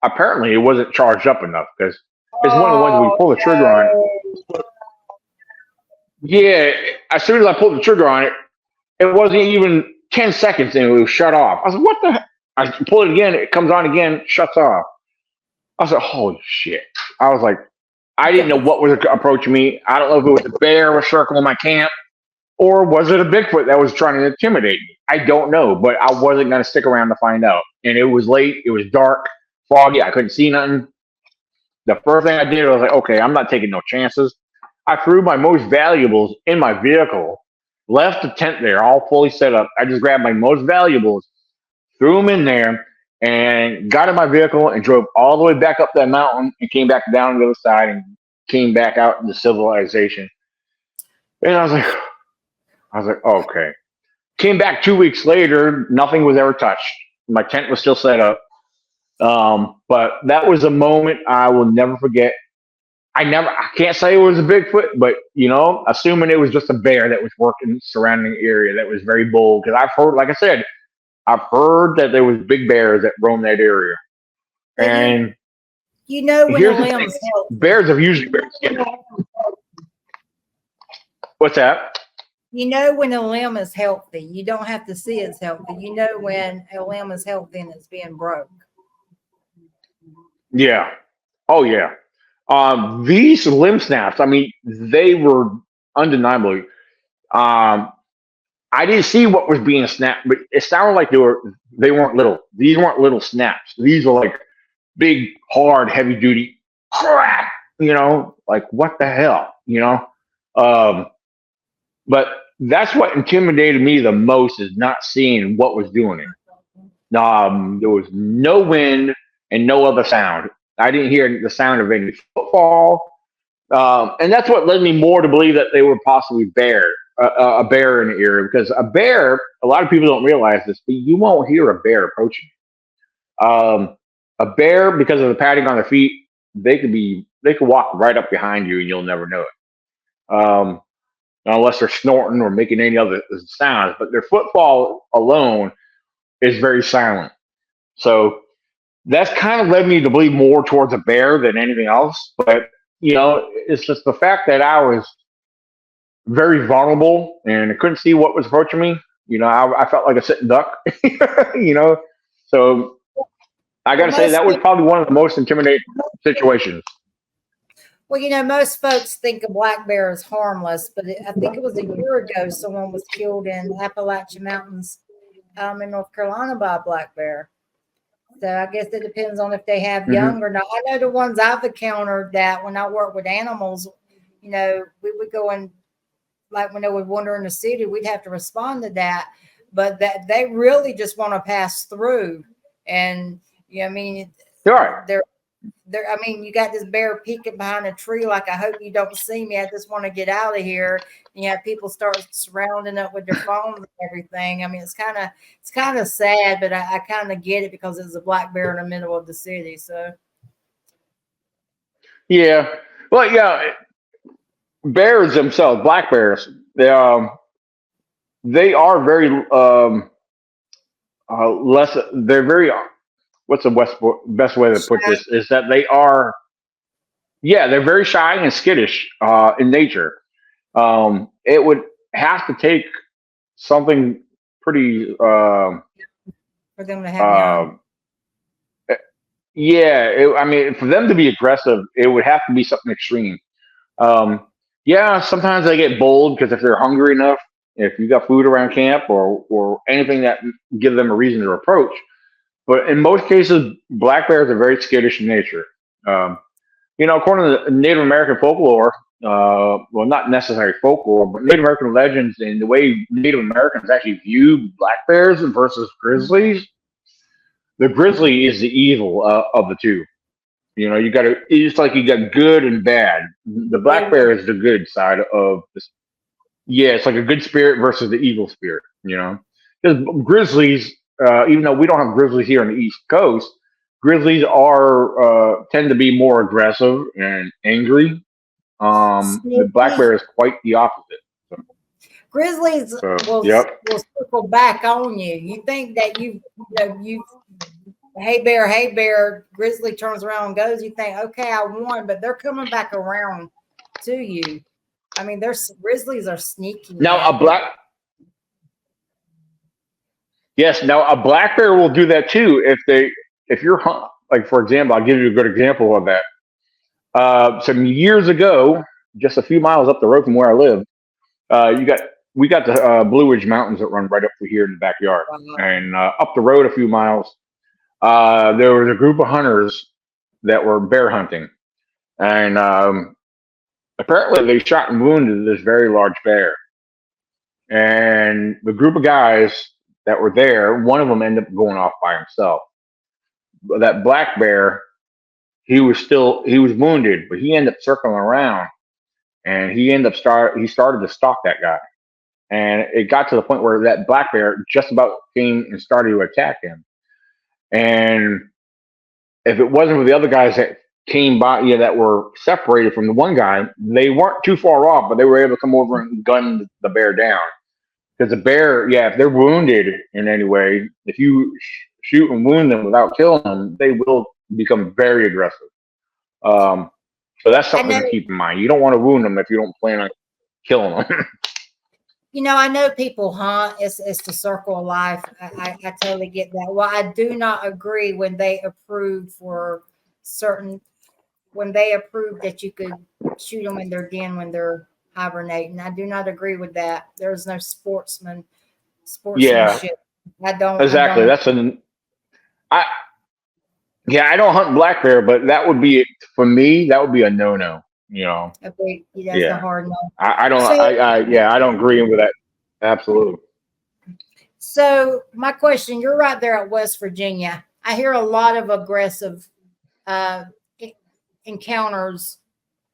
apparently it wasn't charged up enough because it's one of the ones we pull the trigger on. Yeah, as soon as I pulled the trigger on it, it wasn't even 10 seconds and it was shut off. I was like, what the heck? I pull it again, it comes on again, shuts off. I was like, holy shit. I was like, I didn't know what was approaching me. I don't know if it was a bear was circling my camp or was it a Bigfoot that was trying to intimidate me. I don't know, but I wasn't going to stick around to find out. And it was late, it was dark, foggy, I couldn't see nothing. The first thing I did, I was like, okay, I'm not taking no chances. I threw my most valuables in my vehicle, left the tent there, all fully set up. I just grabbed my most valuables, threw them in there, and got in my vehicle and drove all the way back up that mountain and came back down the other side and came back out into civilization. And I was like, okay. Came back 2 weeks later, nothing was ever touched. My tent was still set up. But that was a moment I will never forget. I can't say it was a Bigfoot, but assuming it was just a bear that was working surrounding the area that was very bold. Because I've heard, like I said, I've heard that there was big bears that roam that area. And when the limb's healthy. Bears have usually bear skin. What's that? When a limb is healthy, you don't have to see it's healthy. When a limb is healthy and it's being broke. Yeah. Oh, yeah. These limb snaps, I mean, they were undeniably. I didn't see what was being snapped, but it sounded like they weren't little. These weren't little snaps. These were like big, hard, heavy duty crack. Like what the hell, But that's what intimidated me the most is not seeing what was doing it. There was no wind and no other sound. I didn't hear the sound of any footfall. And that's what led me more to believe that they were possibly a bear in the area. Because a bear, a lot of people don't realize this, but you won't hear a bear approaching you. A bear, because of the padding on their feet, they could walk right up behind you and you'll never know it. Unless they're snorting or making any other sounds. But their footfall alone is very silent. So that's kind of led me to believe more towards a bear than anything else. But, it's just the fact that I was very vulnerable and I couldn't see what was approaching me. I felt like a sitting duck, So So I got Well, to say most that was people, probably one of the most intimidating situations. well, most folks think a black bear is harmless, but I think it was a year ago someone was killed in the Appalachian Mountains in North Carolina by a black bear. So I guess it depends on if they have Hmm. young or not. I know the ones I've encountered that when I work with animals, we would go and like when they would wander in the city, we'd have to respond to that. But that they really just want to pass through. And I mean, All right. they're I mean, you got this bear peeking behind a tree, like I hope you don't see me. I just want to get out of here. People start surrounding up with their phones and everything. I mean, it's kind of sad, but I kind of get it because it's a black bear in the middle of the city. So Yeah. Well, yeah. Bears themselves, black bears, they are very less. They're very. What's the best way to put shy. this? Is that they are. Yeah, they're very shy and skittish in nature. It would have to take something pretty. For them to have young. Uh, yeah, I mean, for them to be aggressive, it would have to be something extreme. Um, yeah, sometimes they get bold because if they're hungry enough, if you got food around camp or anything that gives them a reason to approach. But in most cases, black bears are very skittish in nature. Um, according to Native American folklore, well, not necessarily folklore, but Native American legends and the way Native Americans actually view black bears versus grizzlies, the grizzly is the evil of the two. You got to. It's like you got good and bad. The black They bear is the good side of this. Yeah, it's like a good spirit versus the evil spirit. Because grizzlies, even though we don't have grizzlies here on the East Coast, grizzlies are tend to be more aggressive and angry. The black sneaky. bear is quite the opposite. So, Grizzlies will yep. will circle back on you. You think that you hey bear, grizzly turns around and goes. You think, okay, I won, but they're coming back around to you. I mean, grizzlies are sneaky, Now man. a black Yes, now a black bear will do that too if you're like for example, I'll give you a good example of that. Some years ago, just a few miles up the road from where I live, you got we got the Blue Ridge Mountains that run right up to here in the backyard, Wow. and up the road a few miles, there was a group of hunters that were bear hunting, and apparently they shot and wounded this very large bear. And the group of guys that were there, one of them ended up going off by himself. But that black bear, he was wounded, but he ended up circling around, and he started to stalk that guy. And it got to the point where that black bear just about came and started to attack him. And if it wasn't for the other guys that came by, that were separated from the one guy, they weren't too far off, but they were able to come over and gun the bear down. Because the bear, yeah, if they're wounded in any way, if you shoot and wound them without killing them, they will become very aggressive. Um, so that's I something know, to keep in mind. You don't want to wound them if you don't plan on killing them. I know people hunt. It's the circle of life. I totally get that. Well, I do not agree certain when they approved that you could shoot them in their den when they're hibernating. I do not agree with that. There's no Yeah, sportsmanship. I exactly. don't, I yeah, I don't hunt black bear, but that would be for me. That would be a no. agree. That's a Yeah, hard no. I don't. So, I don't agree with that. Absolutely. so my question, you're right there at West Virginia. I hear a lot of aggressive uh, encounters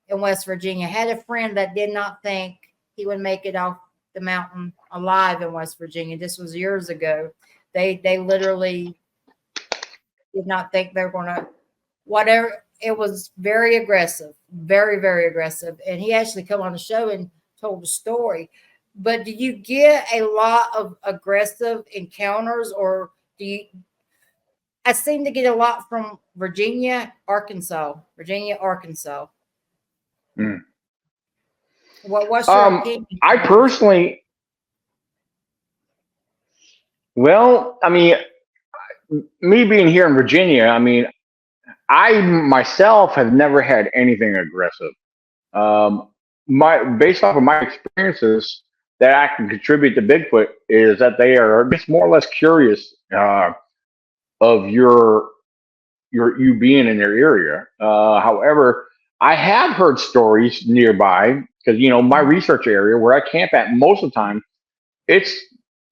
in West Virginia. I had a friend that did not think he would make it off the mountain alive in West Virginia. This was years ago. They literally did not think they were going to whatever. It was very aggressive, very very aggressive, and he actually come on the show and told the story. But do you get a lot of aggressive encounters, or do you? I seem to get a lot from Virginia, Arkansas. Mm. What's your opinion I on those? personally, well, I mean, me being here in Virginia, I mean, I myself have never had anything aggressive. Um, my based off of my experiences that I can contribute to Bigfoot is that they are just more or less curious of you being in their area. However, I have heard stories nearby because my research area where I camp at most of the time it's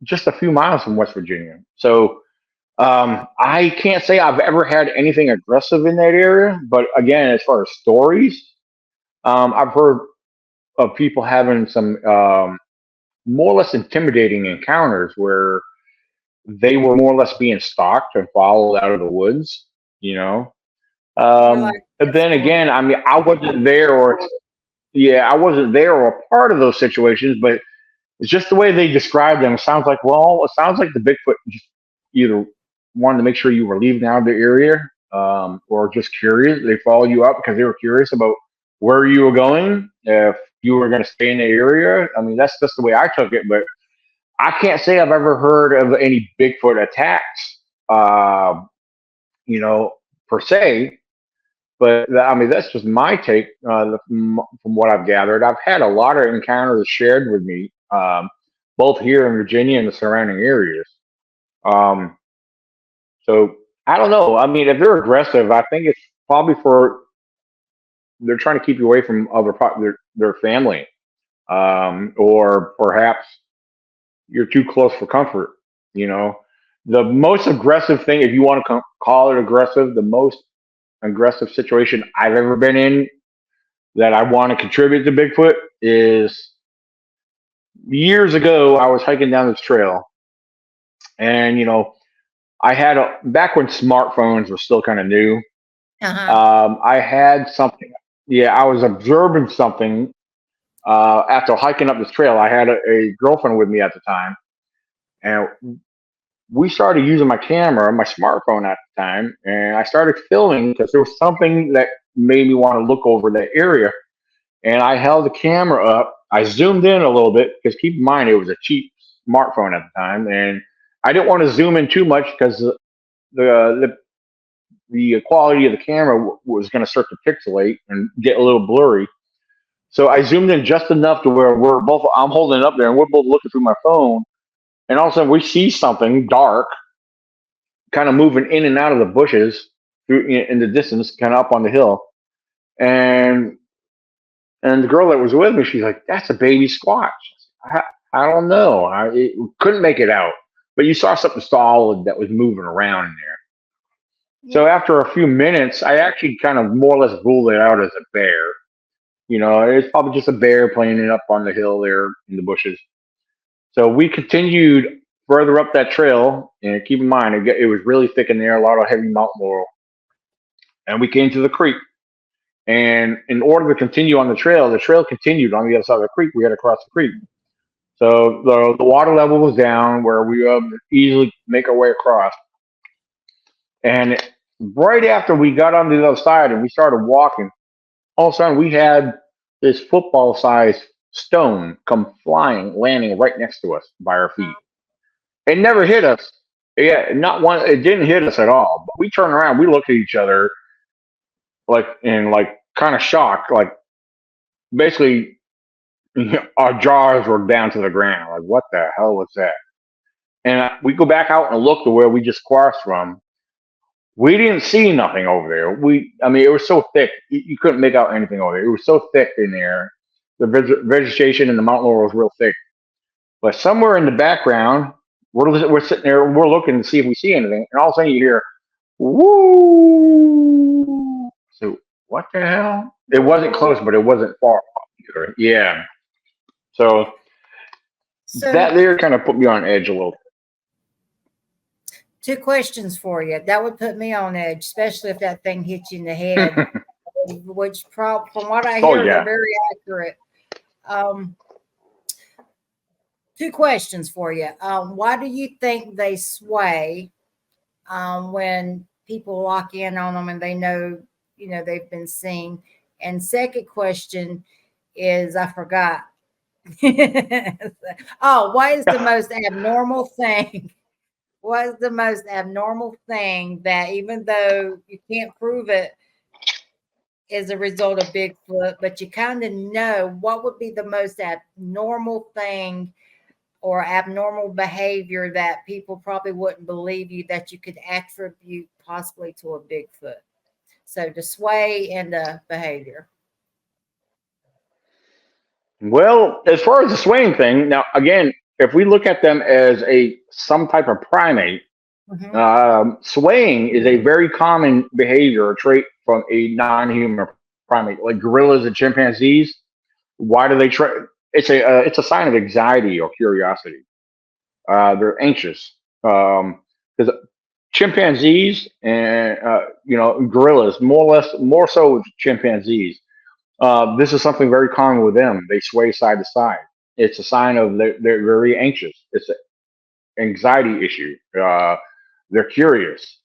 just a few miles from West Virginia. So I can't say I've ever had anything aggressive in that area. But again, as far as stories, I've heard of people having some more or less intimidating encounters where they were more or less being stalked and followed out of the woods. You know. You're like, But that's then going again, I mean, I wasn't there, or yeah, I wasn't there or a part of those situations. But it's just the way they describe them. It sounds like, well, it sounds like the Bigfoot just either wanted to make sure you were leaving out of the area, or just curious. They followed you up because they were curious about where you were going, if you were going to stay in the area. I mean, that's just the way I took it. But I can't say I've ever heard of any Bigfoot attacks, uh, you know, per se. But I mean, that's just my take from what I've gathered. I've had a lot of encounters shared with me, both here in Virginia and the surrounding areas. Um, so I don't know. I mean, if they're aggressive, I think it's probably for they're trying to keep you away from their family, or perhaps you're too close for comfort. You know, the most aggressive thing, if you want to call it aggressive, the most aggressive situation I've ever been in that I want to contribute to Bigfoot is years ago. I was hiking down this trail, and I had back when smartphones were still kind of new. uh-huh. I had something. Yeah, I was observing something after hiking up this trail. I had a girlfriend with me at the time, and we started using my camera, my smartphone at the time, and I started filming because there was something that made me want to look over that area. And I held the camera up. I zoomed in a little bit because keep in mind it was a cheap smartphone at the time, and I didn't want to zoom in too much because the the quality of the camera was going to start to pixelate and get a little blurry. So I zoomed in just enough to where we're both. I'm holding it up there, and we're both looking through my phone, and all of a sudden we see something dark, kind of moving in and out of the bushes through in the distance, kind of up on the hill, and And the girl that was with me, she's like, "That's a baby squatch." I, I don't know. Couldn't make it out, but you saw something solid that was moving around in there. So Yeah. after a few minutes, I actually kind of more or less ruled it out as a bear. It's probably just a bear playing it up on the hill there in the bushes. So we continued further up that trail, and keep in mind, it was really thick in there, a lot of heavy mountain laurel, and we came to the creek. And in order to continue on the trail continued on the other side of the creek. We had to cross the creek. So the water level was down where we easily make our way across. And right after we got on the other side and we started walking, all of a sudden we had this football sized stone come flying, landing right next to us by our feet. It never hit us. Yeah, not one. It didn't hit us at all. But we turned around, we looked at each other like in like kind of shock, like basically our jaws were down to the ground. Like, what the hell was that? And we go back out and look to where we just crossed from. We didn't see nothing over there. I mean, it was so thick, you couldn't make out anything over there. It was so thick in there. The vegetation in the mountain laurel was real thick. But somewhere in the background, we're sitting there, we're looking to see if we see anything, and all of a sudden you hear, woo! So, what the hell? It wasn't close, but it wasn't far either. Yeah. So, that So, there kind of put me on edge a little. two questions for you. That would put me on edge, especially if that thing hit you in the head, which, from what I Oh hear, they're yeah. very accurate. Um, two questions for you. Why do you think they sway when people lock in on them and they know, they've been seen? And second question is, I forgot. Oh, what is the most abnormal thing What is the most abnormal thing that, even though you can't prove it, is a result of Bigfoot, but you kind of know what would be the most abnormal thing or abnormal behavior that people probably wouldn't believe you that you could attribute possibly to a Bigfoot? So the sway and the behavior. Well, as far as the swaying thing, now again, if we look at them as a some type of primate, Hmm. swaying is a very common behavior or trait from a non-human primate, like gorillas and chimpanzees. Why do they try? It's a sign of anxiety or curiosity. They're anxious because chimpanzees and gorillas, more or less, more so with chimpanzees. This is something very common with them. They sway side to side. It's a sign of they're very anxious. It's an anxiety issue. They're curious.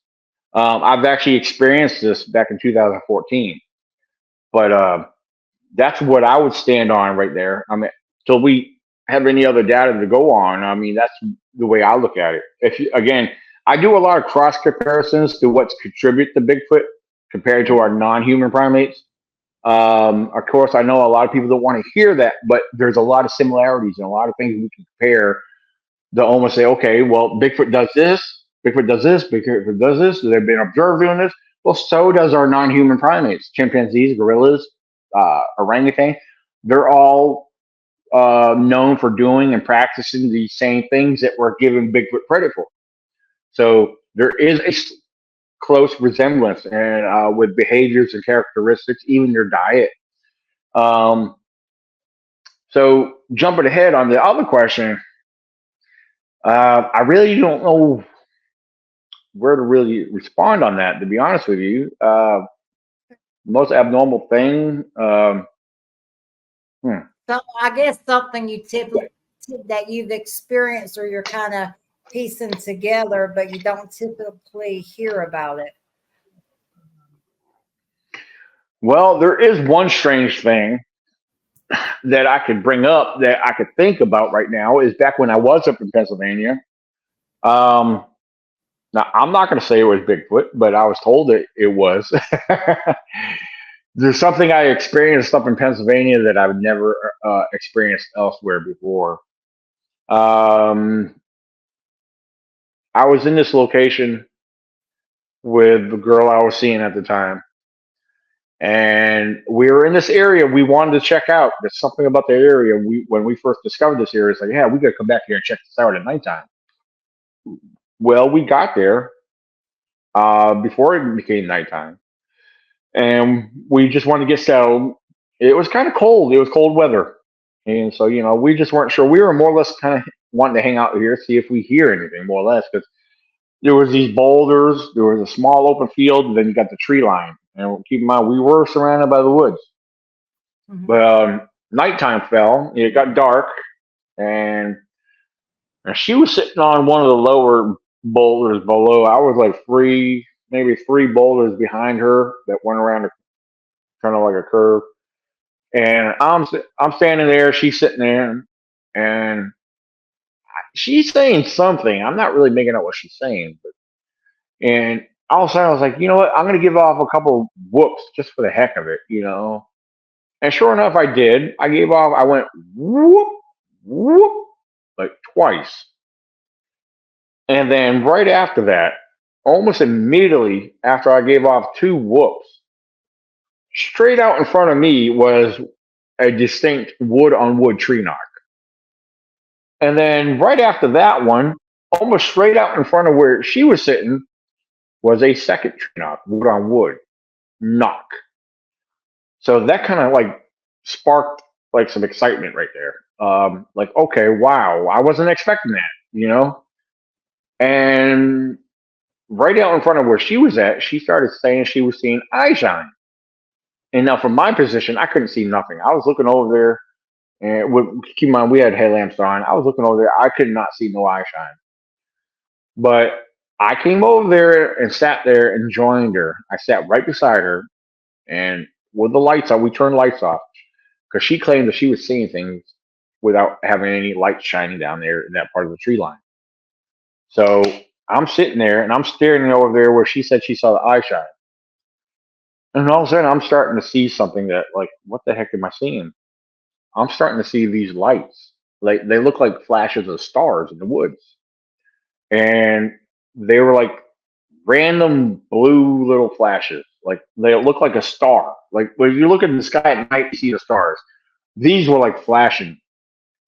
I've actually experienced this back in 2014, but that's what I would stand on right there. I mean, till we have any other data to go on, I mean, that's the way I look at it. If you, again, I do a lot of cross comparisons to what's contribute to Bigfoot compared to our non-human primates. Of course, I know a lot of people don't want to hear that, but there's a lot of similarities and a lot of things we can compare to almost say, okay, well, Bigfoot does this, Bigfoot does this, Bigfoot does this. They've been observed doing this. Well, so does our non-human primates, chimpanzees, gorillas, orangutan. They're all known for doing and practicing the same things that we're giving Bigfoot credit for. So there is a close resemblance and with behaviors and characteristics, even their diet. Um, so jumping ahead on the other question, I really don't know where to really respond on that. To be honest with you, most abnormal thing. Hmm. So I guess something you typically that you've experienced or you're kind of piecing together, but you don't typically hear about it. Well, there is one strange thing that I could bring up that I could think about right now is back when I was up in Pennsylvania. Um, Now, I'm not going to say it was Bigfoot, but I was told that it was. There's something I experienced up in Pennsylvania that I've never experienced elsewhere before. Um, I was in this location with the girl I was seeing at the time, and we were in this area we wanted to check out. There's something about the area. When we first discovered this area, it's like, yeah, we got to come back here and check this out at nighttime. Well, we got there before it became nighttime, and we just wanted to get settled. It was kind of cold. It was cold weather, and so we just weren't sure. We were more or less kind of wanting to hang out here, see if we hear anything, more or less, because there was these boulders, there was a small open field, and then you got the tree line. And keep in mind, we were surrounded by the woods. Mhm. But nighttime fell. It got dark, and she was sitting on one of the lower boulders below. I was like maybe three boulders behind her that went around kind of like a curve. And I'm standing there, she's sitting there, and she's saying something. I'm not really making out what she's saying, but and all of a sudden I was like, you know what? I'm gonna give off a couple whoops just for the heck of it. And sure enough, I did. I gave off. I went whoop whoop like twice, and then right after that, almost immediately after I gave off two whoops, straight out in front of me was a distinct wood on wood tree knock. And then right after that one, almost straight out in front of where she was sitting, was a second tree knock, wood on wood knock. So that kind of like sparked like some excitement right there. Like, okay, wow, I wasn't expecting that. And right out in front of where she was at, she started saying she was seeing eye shine. And now from my position, I couldn't see nothing. I was looking over there, and keep in mind we had headlamps on. I was looking over there. I could not see no eye shine. But I came over there and sat there and joined her. I sat right beside her, and with the lights on, we turned lights off because she claimed that she was seeing things without having any light shining down there in that part of the tree line. So I'm sitting there and I'm staring over there where she said she saw the eye shine. And all of a sudden, I'm starting to see something that, like, what the heck am I seeing? I'm starting to see these lights. Like, they look like flashes of stars in the woods. And they were like random blue little flashes. Like, they look like a star. Like, when you look at the sky at night, you see the stars. These were like flashing.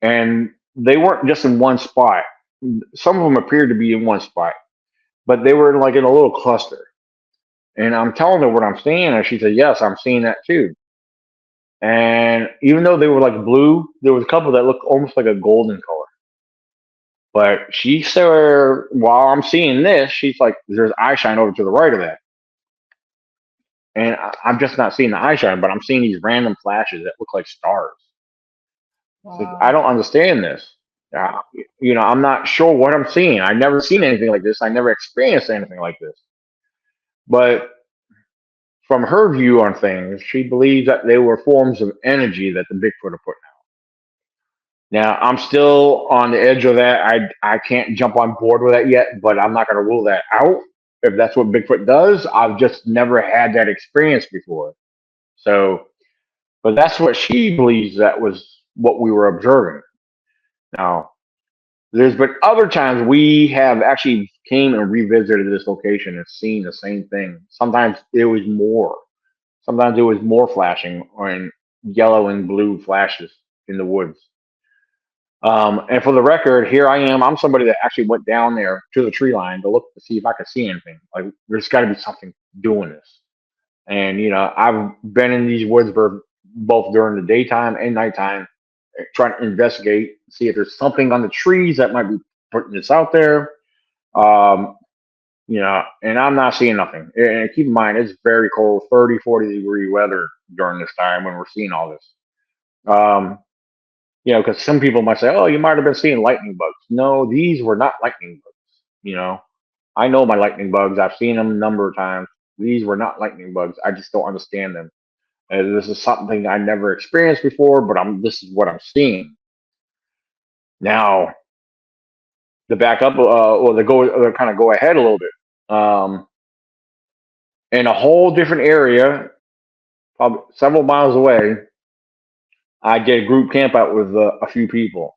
And they weren't just in one spot. Some of them appeared to be in one spot, but they were like in a little cluster. And I'm telling her what I'm seeing, and she said, "Yes, I'm seeing that too." And even though they were like blue, there was a couple that looked almost like a golden color. But she said, while I'm seeing this, she's like, "There's eye shine over to the right of that," and I'm just not seeing the eye shine, but I'm seeing these random flashes that look like stars. It's like, I Wow. don't understand this. Uh, I'm not sure what I'm seeing. I've never seen anything like this. I never experienced anything like this. But from her view on things, she believes that they were forms of energy that the Bigfoot are putting out. Now, I'm still on the edge of that. I can't jump on board with that yet, but I'm not going to rule that out. If that's what Bigfoot does, I've just never had that experience before. So, but that's what she believes that was what we were observing. Now, there's been other times we have actually came and revisited this location and seen the same thing. Sometimes it was more. Sometimes it was more flashing or in yellow and blue flashes in the woods. And for the record, here I am. I'm somebody that actually went down there to the tree line to look to see if I could see anything. Like, there's got to be something doing this. And I've been in these woods for both during the daytime and nighttime, trying to investigate, see if there's something on the trees that might be putting this out there. Um, and I'm not seeing nothing. And keep in mind, it's very cold, 30, 40-degree weather during this time when we're seeing all this. Um, because some people might say, "Oh, you might have been seeing lightning bugs." No, these were not lightning bugs. You know, I know my lightning bugs. I've seen them a number of times. These were not lightning bugs. I just don't understand them. This is something I never experienced before, but this is what I'm seeing now. To back up, or kind of go ahead a little bit. In a whole different area, probably several miles away, I did a group camp out with a few people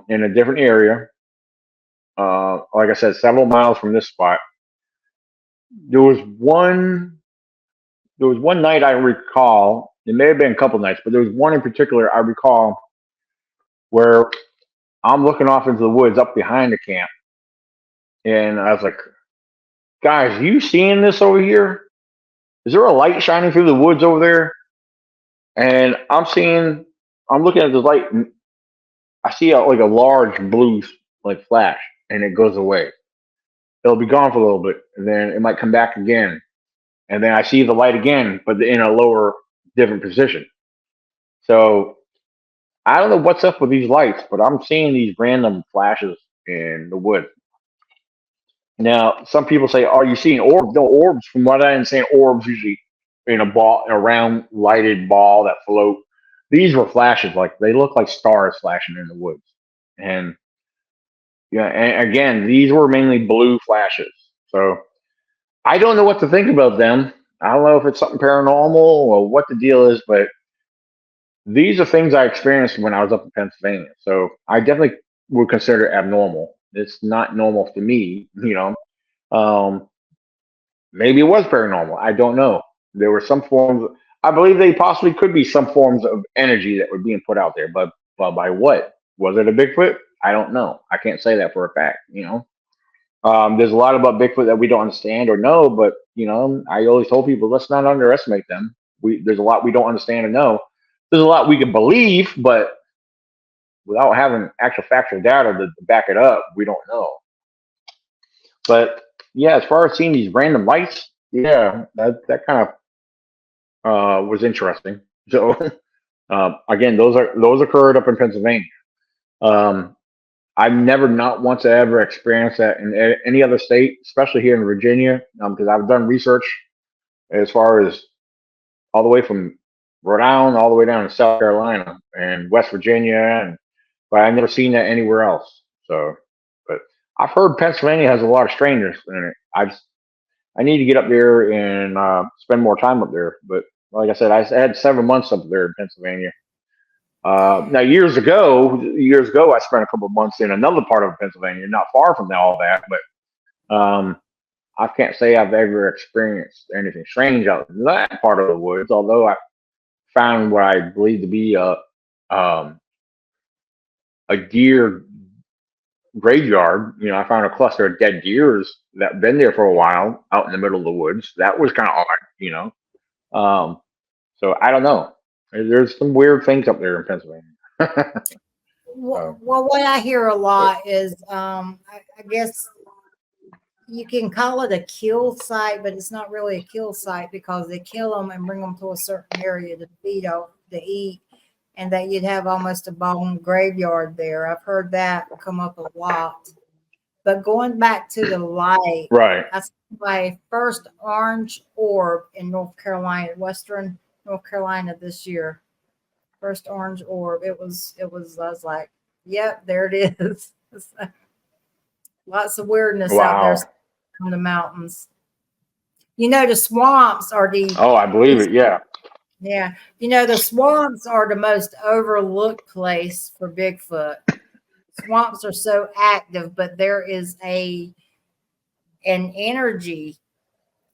in a different area. Like I said, several miles from this spot. There was one. There was one night I recall. It may have been a couple nights, but there was one in particular I recall where I'm looking off into the woods up behind the camp, and I was like, "Guys, are you seeing this over here? Is there a light shining through the woods over there?" And I'm looking at the light, and I see like a large blue like flash, and it goes away. It'll be gone for a little bit, and then it might come back again, and then I see the light again, but in a lower, different position. So I don't know what's up with these lights, but I'm seeing these random flashes in the wood. Now, some people say, "Are you seeing orbs?" No, orbs. From what I understand, orbs usually in a round lighted ball that float. These were flashes, like they look like stars flashing in the woods. And yeah, and again, these were mainly blue flashes. So I don't know what to think about them. I don't know if it's something paranormal or what the deal is, but these are things I experienced when I was up in Pennsylvania. So I definitely would consider it abnormal. It's not normal to me. Um, Maybe it was paranormal. I don't know. There were some forms. I believe they possibly could be some forms of energy that were being put out there, but by what? Was it a Bigfoot? I don't know. I can't say that for a fact. There's a lot about Bigfoot that we don't understand or know, but I always told people let's not underestimate them. There's a lot we don't understand or know. There's a lot we can believe, but without having actual factual data to back it up, we don't know. But yeah, as far as seeing these random lights, yeah, that kind of was interesting. So again, those occurred up in Pennsylvania. Um, I've never not once ever experienced that in any other state, especially here in Virginia, because I've done research as far as all the way from Rhode Island all the way down to South Carolina and West Virginia, but I've never seen that anywhere else. So, but I've heard Pennsylvania has a lot of strangers in it. I need to get up there and spend more time up there. But like I said, I had 7 months up there in Pennsylvania. Now, years ago, I spent a couple of months in another part of Pennsylvania, not far from all that. But I can't say I've ever experienced anything strange out in that part of the woods. Although I found what I believe to be a deer graveyard. I found a cluster of dead deers that been there for a while out in the middle of the woods. That was kind of odd. Um, so I don't know. There's some weird things up there in Pennsylvania. Well, what I hear a lot is, I guess you can call it a kill site, but it's not really a kill site because they kill them and bring them to a certain area to feed off to eat, and that you'd have almost a bone graveyard there. I've heard that come up a lot. But going back to the light, Right. I saw my first orange orb in North Carolina, Western North Carolina this year. First orange orb. It was, I was like, yep, there it is. Lots of weirdness out there Wow. on the mountains. The swamps are Oh, I believe it. Yeah. yeah, the swamps are the most overlooked place for Bigfoot. Swamps are so active, but there is an energy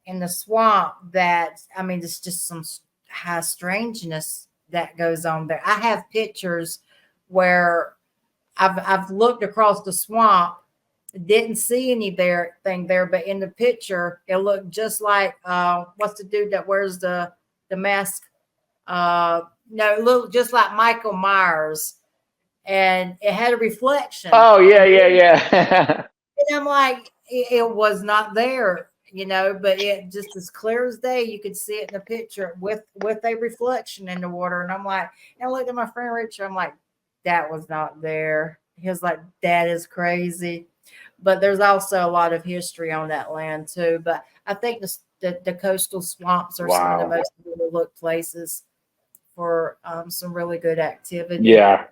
in the swamp that, I mean, it's just some high strangeness that goes on there. I have pictures where I've looked across the swamp, didn't see anything there, but in the picture it looked just like what's the dude that wears the mask? No, it looked just like Michael Myers, and it had a reflection. Oh, yeah, yeah, yeah. And I'm like, it was not there, but it just as clear as day, you could see it in the picture with a reflection in the water. And I'm like, and I looked at my friend Richard, I'm like, that was not there. He was like, that is crazy. But there's also a lot of history on that land too. But I think the coastal swamps are some of the Wow. most overlooked places for some really good activity. Yeah.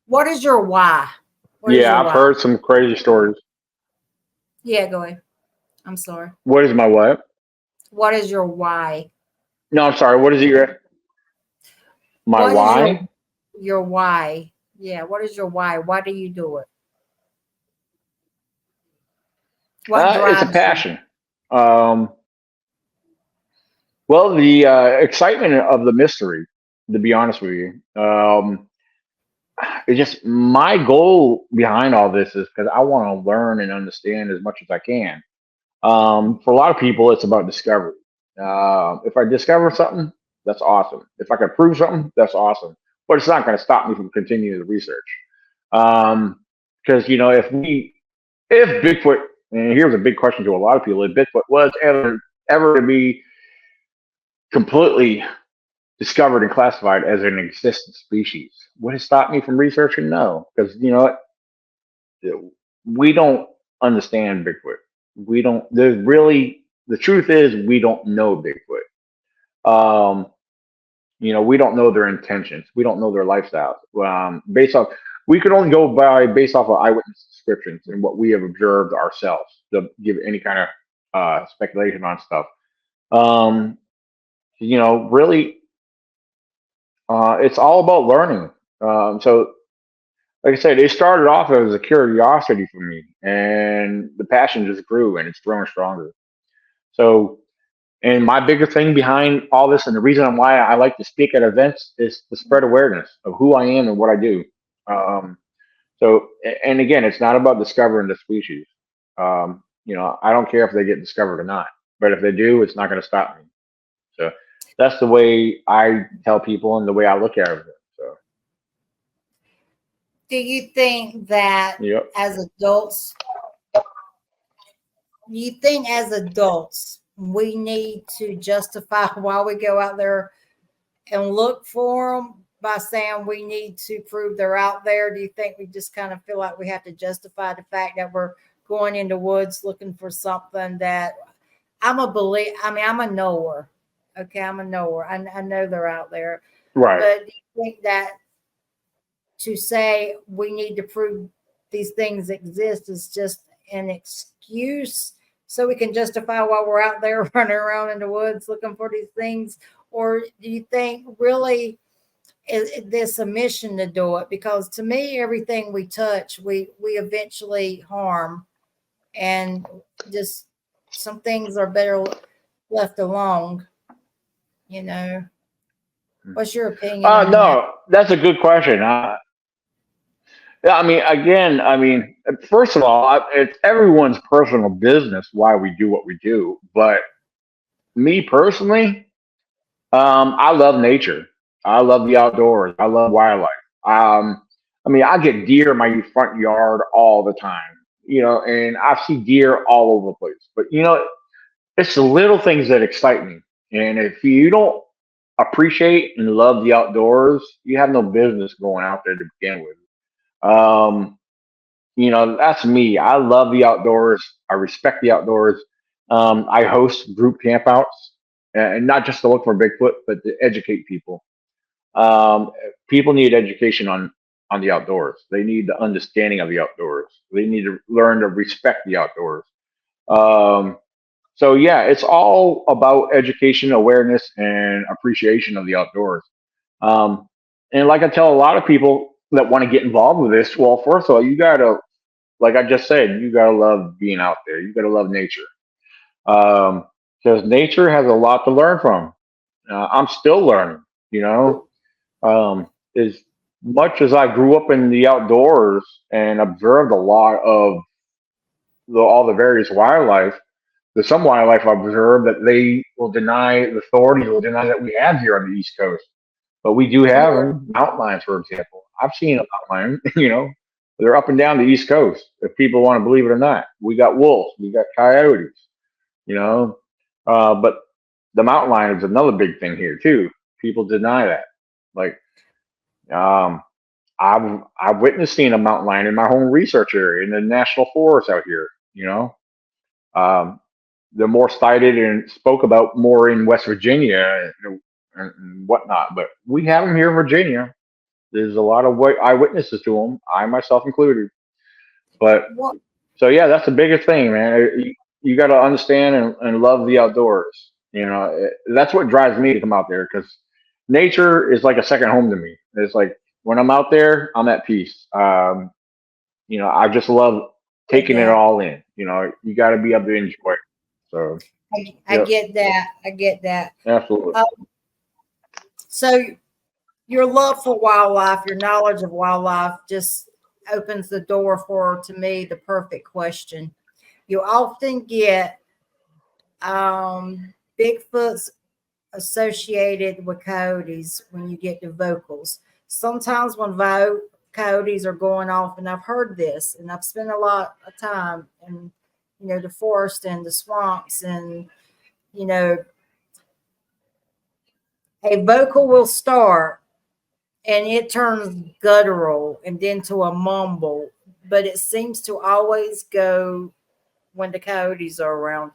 What is your why? What is Yeah. your I've why? heard some crazy stories. Yeah, go ahead. I'm sorry. What is my what? What is your why? No, I'm sorry. What is my What is why? your why? Yeah, what is your why? Why do you do it? What It's a drives you? passion. Um, well, the excitement of the mystery, to be honest with you. It's just my goal behind all this is because I want to learn and understand as much as I can. For a lot of people, it's about discovery. If I discover something, that's awesome. If I can prove something, that's awesome. But it's not going to stop me from continuing the research. Because if Bigfoot, and here's a big question to a lot of people, if Bigfoot was ever to be completely discovered and classified as an existent species, would it stop me from researching? No, because we don't understand Bigfoot. We don't. There's really the truth is we don't know Bigfoot. Um, we don't know their intentions. We don't know their lifestyles. Based off, we can only go based off of eyewitness descriptions and what we have observed ourselves to give any kind of speculation on stuff. Um, really, it's all about learning. So like I said, it started off as a curiosity for me, and the passion just grew, and it's growing stronger. So, and my bigger thing behind all this, and the reason why I like to speak at events, is to spread awareness of who I am and what I do. Um, and again, it's not about discovering the species. I don't care if they get discovered or not, but if they do, it's not going to stop me. So that's the way I tell people, and the way I look at it. So, Do you think that yep. as adults, we need to justify why we go out there and look for them by saying we need to prove they're out there? Do you think we just kind of feel like we have to justify the fact that we're going into woods looking for something that I'm a knower. Okay, I'm a knower. I know they're out there. Right. But do you think that to say we need to prove these things exist is just an excuse so we can justify why we're out there running around in the woods looking for these things? Or do you think really this a mission to do it? Because to me, everything we touch, we eventually harm, and just some things are better left alone. You know, what's your opinion on that? No, that's a good question. Yeah, I mean, again, I mean, first of all, it's everyone's personal business why we do what we do. But me personally, I love nature. I love the outdoors. I love wildlife. Um, I mean, I get deer in my front yard all the time, and I see deer all over the place. But it's the little things that excite me. And if you don't appreciate and love the outdoors, you have no business going out there to begin with. Um, that's me. I love the outdoors. I respect the outdoors. I host group campouts, and not just to look for Bigfoot, but to educate people. Um, People need education on the outdoors. They need the understanding of the outdoors. They need to learn to respect the outdoors. Um, so yeah, it's all about education, awareness, and appreciation of the outdoors. Um, and like I tell a lot of people that want to get involved with this, well, first of all, you gotta, like I just said, you gotta love being out there. You gotta love nature, because nature has a lot to learn from. I'm still learning. You know, as much as I grew up in the outdoors and observed a lot of all the various wildlife. There's some wildlife I've observed that the authorities will deny that we have here on the East Coast. But we do have Sure. them. Mountain lions, for example. I've seen a mountain lion, they're up and down the East Coast, if people want to believe it or not. We got wolves, we got coyotes, you know. But the mountain lion is another big thing here, too. People deny that. Like, um, I've witnessed seeing a mountain lion in my home research area in the national forest out here, you know. Um, they're more cited and spoke about more in West Virginia and whatnot. But we have them here in Virginia. There's a lot of eyewitnesses to them, I myself included. But What so yeah, that's the biggest thing, man. You got to understand and love the outdoors. That's what drives me to come out there because nature is like a second home to me. It's like when I'm out there, I'm at peace. I just love get taking it that? all in. You got to be able to enjoy it. So, I yep, get that. I get that. absolutely. Uh, so your love for wildlife, your knowledge of wildlife, just opens the door for, to me, the perfect question. You often get Bigfoots associated with coyotes when you get to vocals. Sometimes when coyotes are going off, and I've heard this, and I've spent a lot of time in, the forest and the swamps, and you know, a vocal will start and it turns guttural and then to a mumble, but it seems to always go when the coyotes are around.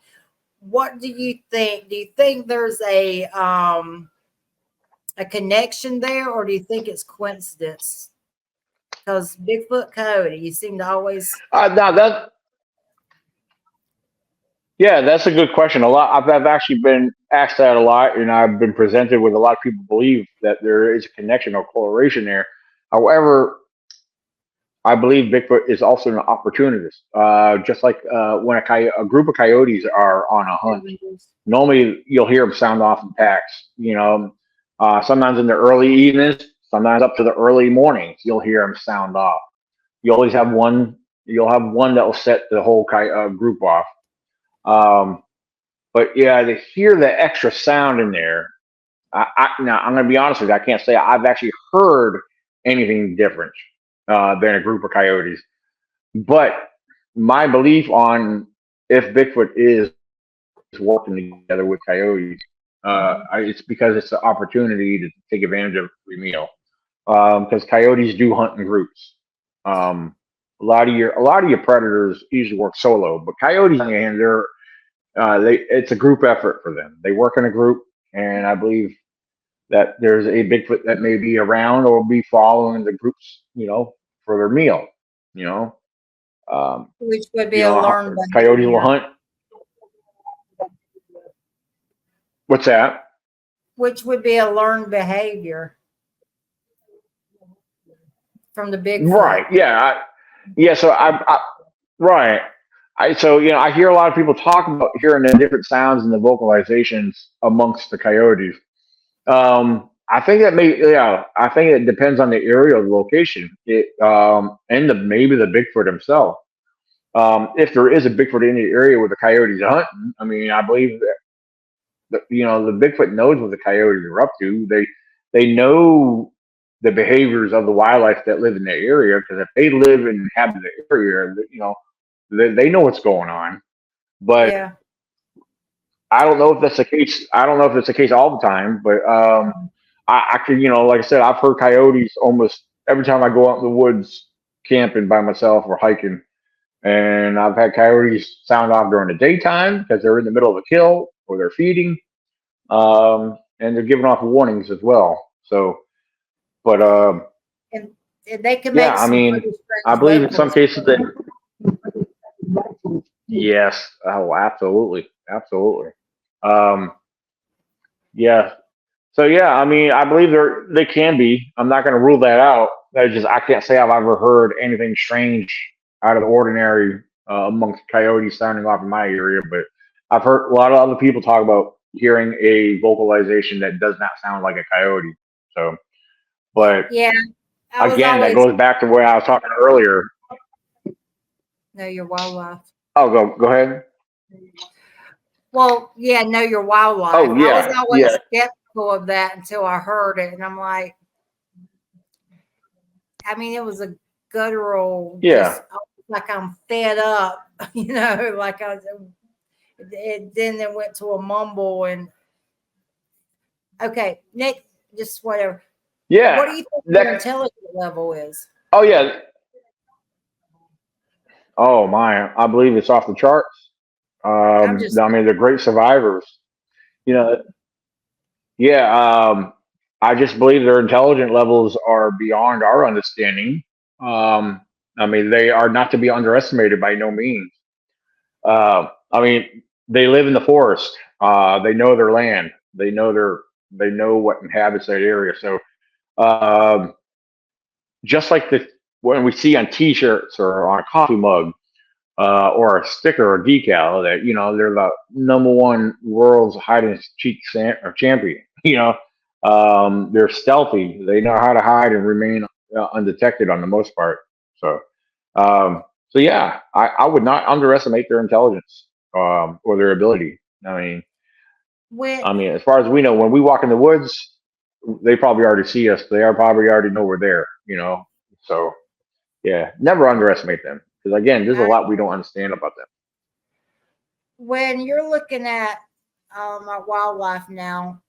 What do you think? Do you think there's a connection there, or do you think it's coincidence? Because Bigfoot, coyote, you seem to always. Now that's a good question. I've actually been asked that a lot, and I've been presented with a lot of people believe that there is a connection or correlation there. However, I believe Bigfoot is also an opportunist. Just like when a group of coyotes are on a hunt, normally you'll hear them sound off in packs. Sometimes in the early evenings, sometimes up to the early mornings, you'll hear them sound off. You always have one. You'll have one that will set the whole group off. Um, but yeah, to hear the extra sound in there, now I'm going to be honest with you. I can't say I've actually heard anything different than a group of coyotes. But my belief on if Bigfoot is working together with coyotes, it's because it's an opportunity to take advantage of free meal. Because coyotes do hunt in groups. Um, a lot of your predators usually work solo, but coyotes on the other hand, it's a group effort for them. They work in a group, and I believe that there's a Bigfoot that may be around or be following the groups, for their meal. You know, Which would be You a know, learned coyotes will behavior. hunt. What's that? Which would be a learned behavior from the Bigfoot. Right. Yeah. Yeah. So right. So, you know, I hear a lot of people talk about hearing the different sounds and the vocalizations amongst the coyotes. I think that yeah, I think it depends on the area of the location. And maybe the Bigfoot himself. If there is a Bigfoot in the area where the coyotes are hunting, I mean, I believe that, you know, the Bigfoot knows what the coyotes are up to. They know the behaviors of the wildlife that live in the area, because if they live and inhabit the area, you know, they know what's going on. But Yeah. I don't know if that's the case. I don't know if it's the case all the time, but I could, you know, like I said, I've heard coyotes almost every time I go out in the woods camping by myself or hiking, and I've had coyotes sound off during the daytime because they're in the middle of a kill or they're feeding, and they're giving off warnings as well. So, but And they can yeah, make I some mean, pretty I strange believe in some vocals. cases that yes, oh, absolutely, absolutely, um, yeah. So yeah, I mean, I believe they can be. I'm not going to rule that out. I can't say I've ever heard anything strange out of the ordinary amongst coyotes sounding off in my area, but I've heard a lot of other people talk about hearing a vocalization that does not sound like a coyote. So, but Yeah, I was again, that always goes back to where I was talking earlier. know your wildlife. Oh, go ahead. Well, yeah, know your wildlife. Oh I was yeah, always yeah, skeptical of that until I heard it, and I'm like, I mean, it was a guttural, yeah, just like I'm fed up, you know, like I was. Then it went to a mumble, and okay, Nick, just whatever. What yeah. do you think your That. intelligence level is? Oh yeah. Oh my, I believe it's off the charts. I'm just I mean, they're great survivors. You know, yeah. I just believe their intelligence levels are beyond our understanding. Um, I mean, they are not to be underestimated by no means. I mean, they live in the forest. They know their land. They know what inhabits that area. So, um, just like when we see on T-shirts or on a coffee mug, or a sticker or decal that, you know, they're the number one world's hide and seek or champion. You know, they're stealthy. They know how to hide and remain undetected on the most part. So, so yeah, I would not underestimate their intelligence, or their ability. when I mean, as far as we know, when we walk in the woods, they probably already see us. They are probably already know we're there. You know, so yeah, never underestimate them, because again, there's a I, lot we don't understand about them. when you're looking at our wildlife now,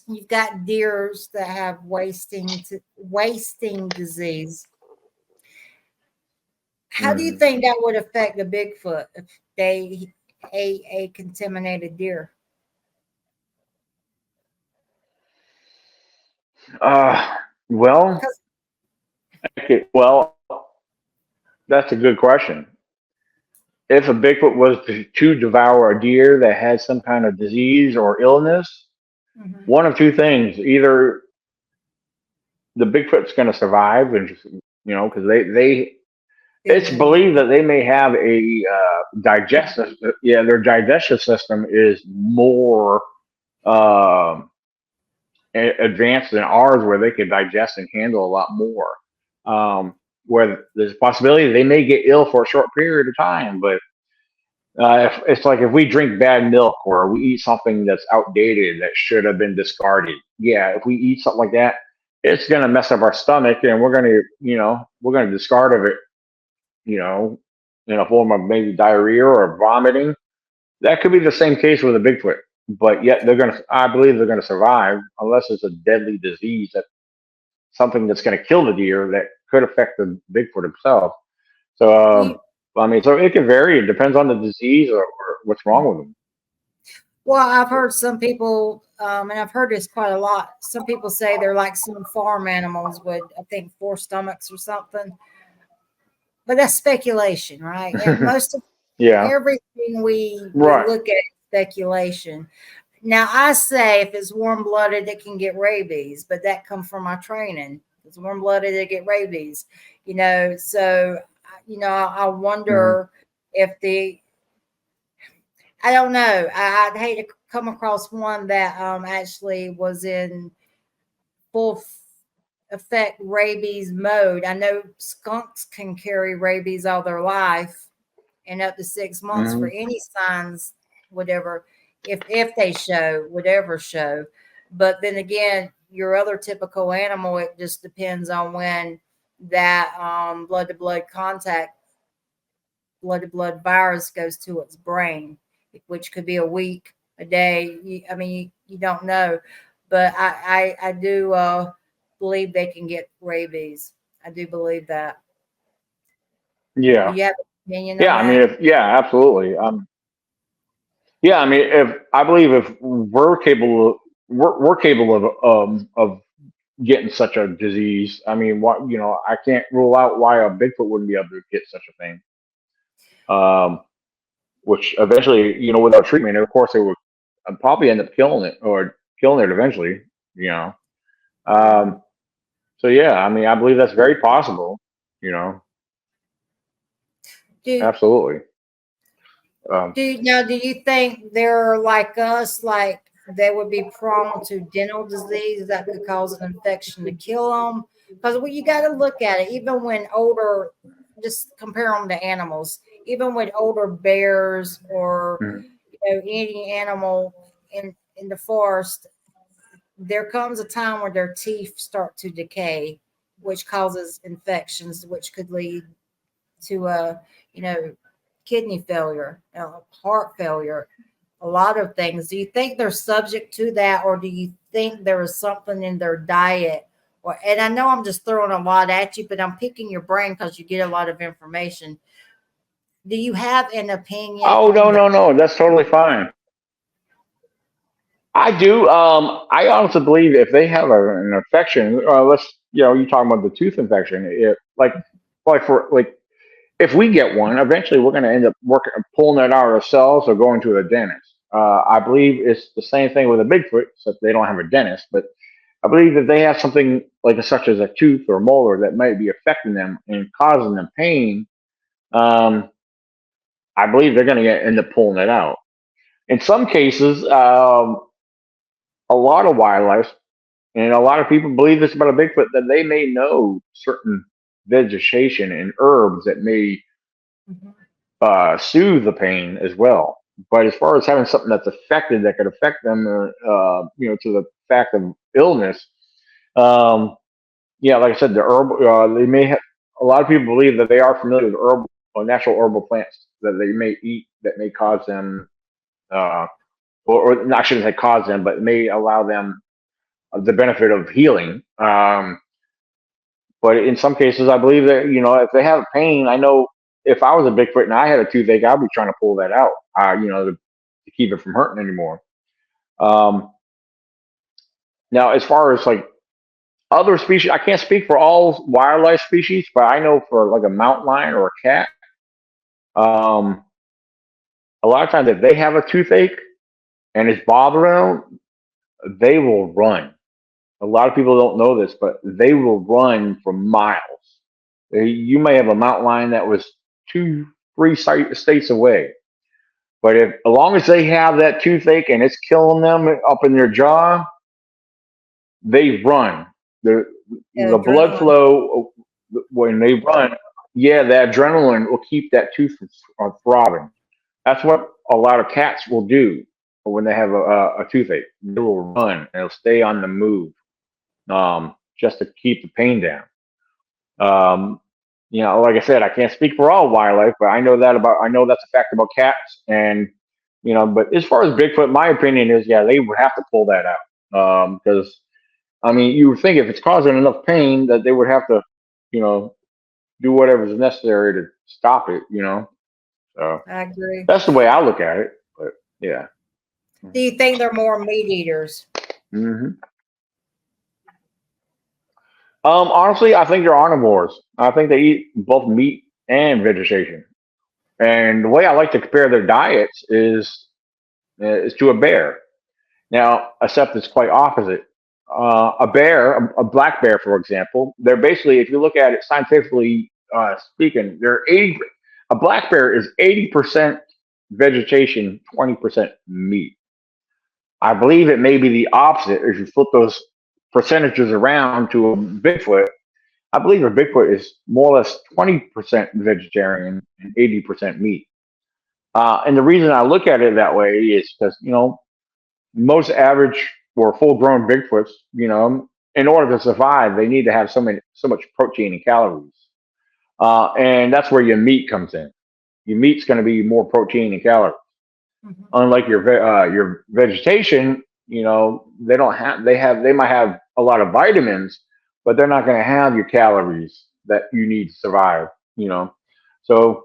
you've got deers that have wasting disease. How do you Mm. think that would affect the Bigfoot if they ate a contaminated deer? Uh, well, 'Cause- okay, well, that's a good question. If a Bigfoot was to devour a deer that had some kind of disease or illness, Mhm. one of two things: either the Bigfoot's going to survive, and just, you know, because it's Billion. believed that they may have a digestive, yeah, their digestive system is more um, advanced than ours, where they can digest and handle a lot more. Where there's a possibility they may get ill for a short period of time, but it's like if we drink bad milk or we eat something that's outdated that should have been discarded. Yeah, if we eat something like that, it's gonna mess up our stomach, and we're gonna discard of it, you know, in a form of maybe diarrhea or vomiting. That could be the same case with a Bigfoot, but yet I believe they're gonna survive unless it's a deadly disease, that something that's gonna kill the deer that could affect the Bigfoot himself. So, You, I mean, so it can vary. It depends on the disease, or what's wrong with them. well, I've heard some people, and I've heard this quite a lot. Some people say they're like some farm animals with, I think, four stomachs or something. but that's speculation, right? And most of Yeah. everything we Right. look at is speculation. Now I say if it's warm blooded, it can get rabies, but that comes from my training. If it's warm blooded, it get rabies. So I Mhm. wonder if the I don't know. I'd hate to come across one that actually was in full effect rabies mode. I know skunks can carry rabies all their life and up to 6 months for Mhm. any signs, whatever, if they show, whatever show. But then again, your other typical animal, it just depends on when that blood to blood contact, blood to blood virus goes to its brain, which could be a week, a day. You don't know, but I do believe they can get rabies. I do believe that. Do Yeah. you have an opinion on Yeah. I mean, that? if yeah, absolutely. Yeah. I mean, if I believe if we're capable of getting such a disease. I mean, what I can't rule out why a Bigfoot wouldn't be able to get such a thing. Um, which eventually, without treatment, of course, they would probably end up killing it or killing it eventually. You know. Yeah. Um, so yeah, I mean, I believe that's very possible. You know, Do absolutely. Um, do you think they're like us, like they would be prone to dental disease that could cause an infection to kill them? Because you got to look at it. Even when older, just compare them to animals. Even with older bears or mhm. any animal in the forest, there comes a time where their teeth start to decay, which causes infections, which could lead to you know, kidney failure, heart failure, a lot of things. Do you think they're subject to that, or do you think there is something in their diet? Or, and I know I'm just throwing a lot at you, but I'm picking your brain because you get a lot of information. Do you have an opinion Oh no, on that? no, no, that's totally fine. I do. I honestly believe if they have an infection, let's you talking about the tooth infection, like if we get one, eventually we're going to end up pulling it out ourselves or going to a dentist. I believe it's the same thing with a Bigfoot, except they don't have a dentist. But I believe that they have something like such as a tooth or molar that might be affecting them and causing them pain. Um, I believe they're going to end up pulling it out. In some cases, a lot of wildlife and a lot of people believe this about a Bigfoot that they may know certain vegetation and herbs that may Mhm. soothe the pain as well. But as far as having something that's affected that could affect them, to the fact of illness, um, yeah, like I said, the herb they may have. A lot of people believe that they are familiar with herbal or natural herbal plants that they may eat that may cause them, uh, or not shouldn't say cause them, but may allow them the benefit of healing. But in some cases, I believe that if they have pain, I know if I was a Bigfoot and I had a toothache, I'd be trying to pull that out, to keep it from hurting anymore. Um, Now, as far as like other species, I can't speak for all wildlife species, but I know for like a mountain lion or a cat, um, a lot of times if they have a toothache and it's bothering them, they will run. A lot of people don't know this, but they will run for miles. You may have a mountain lion that was two, three states away, but if as long as they have that toothache and it's killing them up in their jaw, they run. The the blood Adrenaline. flow when they run, yeah, that adrenaline will keep that tooth from throbbing. That's what a lot of cats will do when they have a toothache. They will run and they'll stay on the move, just to keep the pain down. Um, like I said, I can't speak for all wildlife, but I know that's a fact about cats. And but as far as Bigfoot, my opinion is, yeah, they would have to pull that out. Because I mean, you would think if it's causing enough pain that they would have to, you know, do whatever's necessary to stop it. So I agree. that's the way I look at it. But yeah. Do you think they're more meat eaters? hmm Honestly, I think they're omnivores. I think they eat both meat and vegetation. And the way I like to compare their diets is to a bear. Now, except it's quite opposite. A bear, a black bear, for example, they're basically, if you look at it scientifically speaking, they're 80. A black bear is 80% vegetation, 20% meat. I believe it may be the opposite. If you flip those percentages around to a Bigfoot, I believe a Bigfoot is more or less 20% vegetarian and 80% meat. And the reason I look at it that way is because, most average or full grown Bigfoots, in order to survive, they need to have so much protein and calories. And that's where your meat comes in. Your meat's going to be more protein and calories. Mhm. Unlike your vegetation, they might have a lot of vitamins, but they're not going to have your calories that you need to survive. So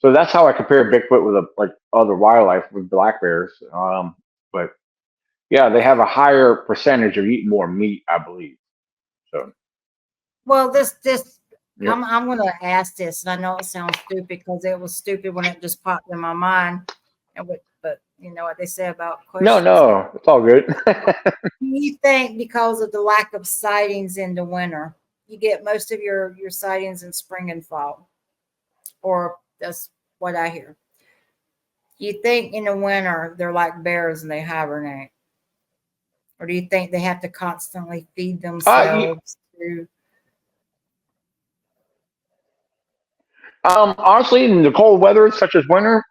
so that's how I compare Bigfoot with like other wildlife with black bears. But yeah, they have a higher percentage of eating more meat, I believe. So Well, this yep. I'm going to ask this, and I know it sounds stupid because it was stupid when it just popped in my mind, but you know what they say about No, questions. no, it's all good. Do you think because of the lack of sightings in the winter, you get most of your sightings in spring and fall, or that's what I hear? You think in the winter they're like bears and they hibernate, or do you think they have to constantly feed You, themselves to? honestly, in the cold weather, such as winter,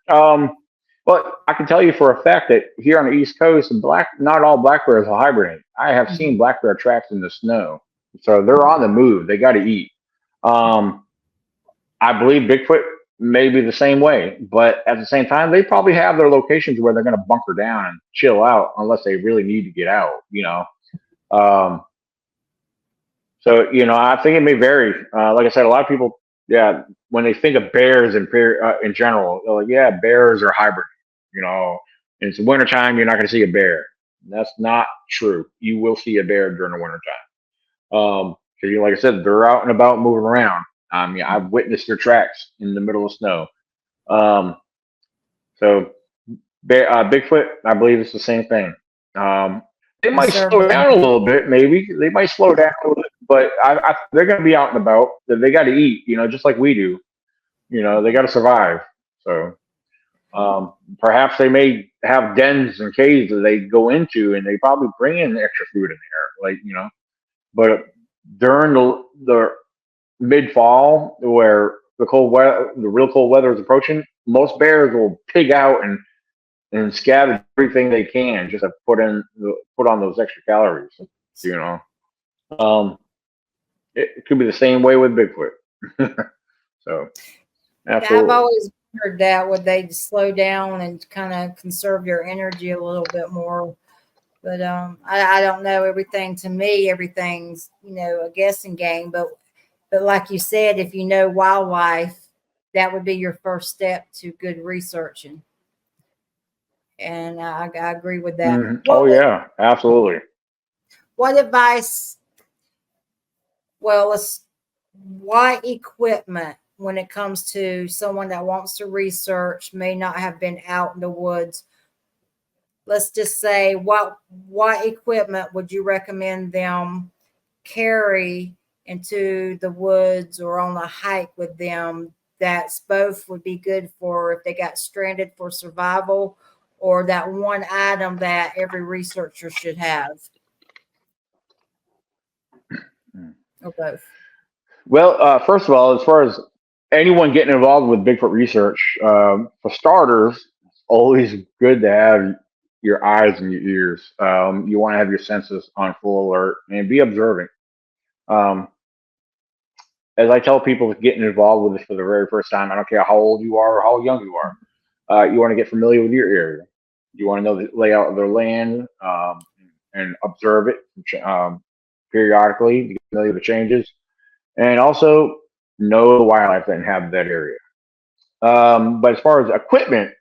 but I can tell you for a fact that here on the East Coast, not all black bears will hibernate. I have seen Mhm, black bear tracks in the snow, so they're on the move. They got to eat. Um, I believe Bigfoot may be the same way, but at the same time, they probably have their locations where they're going to bunker down and chill out unless they really need to get out. Um, so I think it may vary. Like I said, a lot of people, yeah, when they think of bears in general, they're like, yeah, bears are hybrid. You know, it's wintertime, you're not going to see a bear. That's not true. You will see a bear during the wintertime. Because like I said, they're out and about moving around. Yeah, I've witnessed their tracks in the middle of snow. Um, so Bigfoot, I believe it's the same thing. Um, they might slow conservative. down a little bit, maybe they might slow down a little bit, but they're going to be out and about. They got to eat, just like we do. They got to survive. So perhaps they may have dens and caves that they go into, and they probably bring in extra food in there, like But during the mid fall, where the real cold weather is approaching, most bears will pig out and scavenge everything they can just to put on those extra calories. You know, um, it could be the same way with Bigfoot. So Yeah, I've absolutely. always wondered that would they slow down and kind of conserve your energy a little bit more. But I don't know everything. To me, everything's a guessing game. But like you said, if you know wildlife, that would be your first step to good researching. And I agree with that. Oh yeah, absolutely. What advice? Well, what equipment when it comes to someone that wants to research may not have been out in the woods. Let's just say what equipment would you recommend them carry into the woods or on a hike with them that's both would be good for if they got stranded for survival, or that one item that every researcher should have, or both? Well, first of all, as far as anyone getting involved with Bigfoot research, for starters, it's always good to have your eyes and your ears. You want to have your senses on full alert and be observant. Um, as I tell people getting involved with this for the very first time, I don't care how old you are or how young you are. You want to get familiar with your area. You want to know the layout of their land and observe it periodically to get familiar with the changes, and also know the wildlife that inhabit that area. But as far as equipment,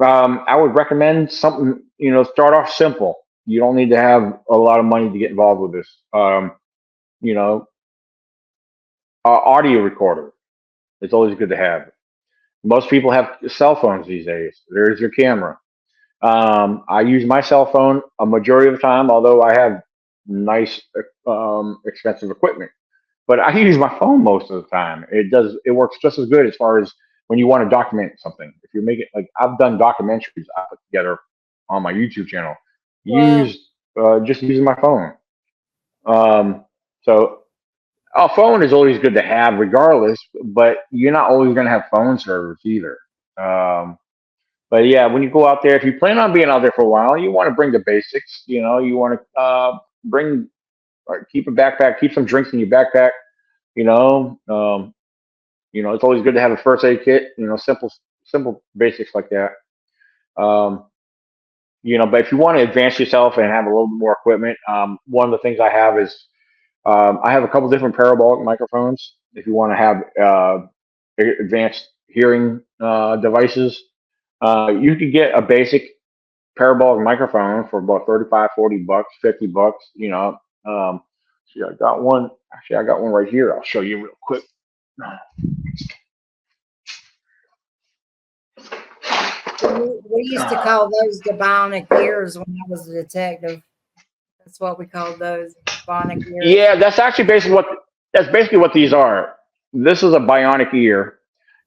I would recommend something. Start off simple. You don't need to have a lot of money to get involved with this. You know, audio recorder. It's always good to have. Most people have cell phones these days. There's your camera. I use my cell phone a majority of the time, although I have nice, expensive equipment. But I use my phone most of the time. It works just as good as far as when you want to document something. If you're making, like, I've done documentaries I put together on my YouTube channel, Well, use just using my phone. Um, so a phone is always good to have, regardless. But you're not always going to have phone service either. Um, but yeah, when you go out there, if you plan on being out there for a while, you want to bring the basics. You want to bring, keep a backpack, keep some drinks in your backpack. You know, it's always good to have a first aid kit. Simple basics like that. Um, but if you want to advance yourself and have a little bit more equipment, one of the things I have is I have a couple different parabolic microphones. If you want to have advanced hearing devices, you could get a basic parabolic microphone for about 35, 40 bucks, 50 bucks. See, I got one. Actually, I got one right here. I'll show you real quick. we used to call those the bionic ears when I was a detective. That's what we called those, bionic ears. Yeah, that's basically what these are. This is a bionic ear.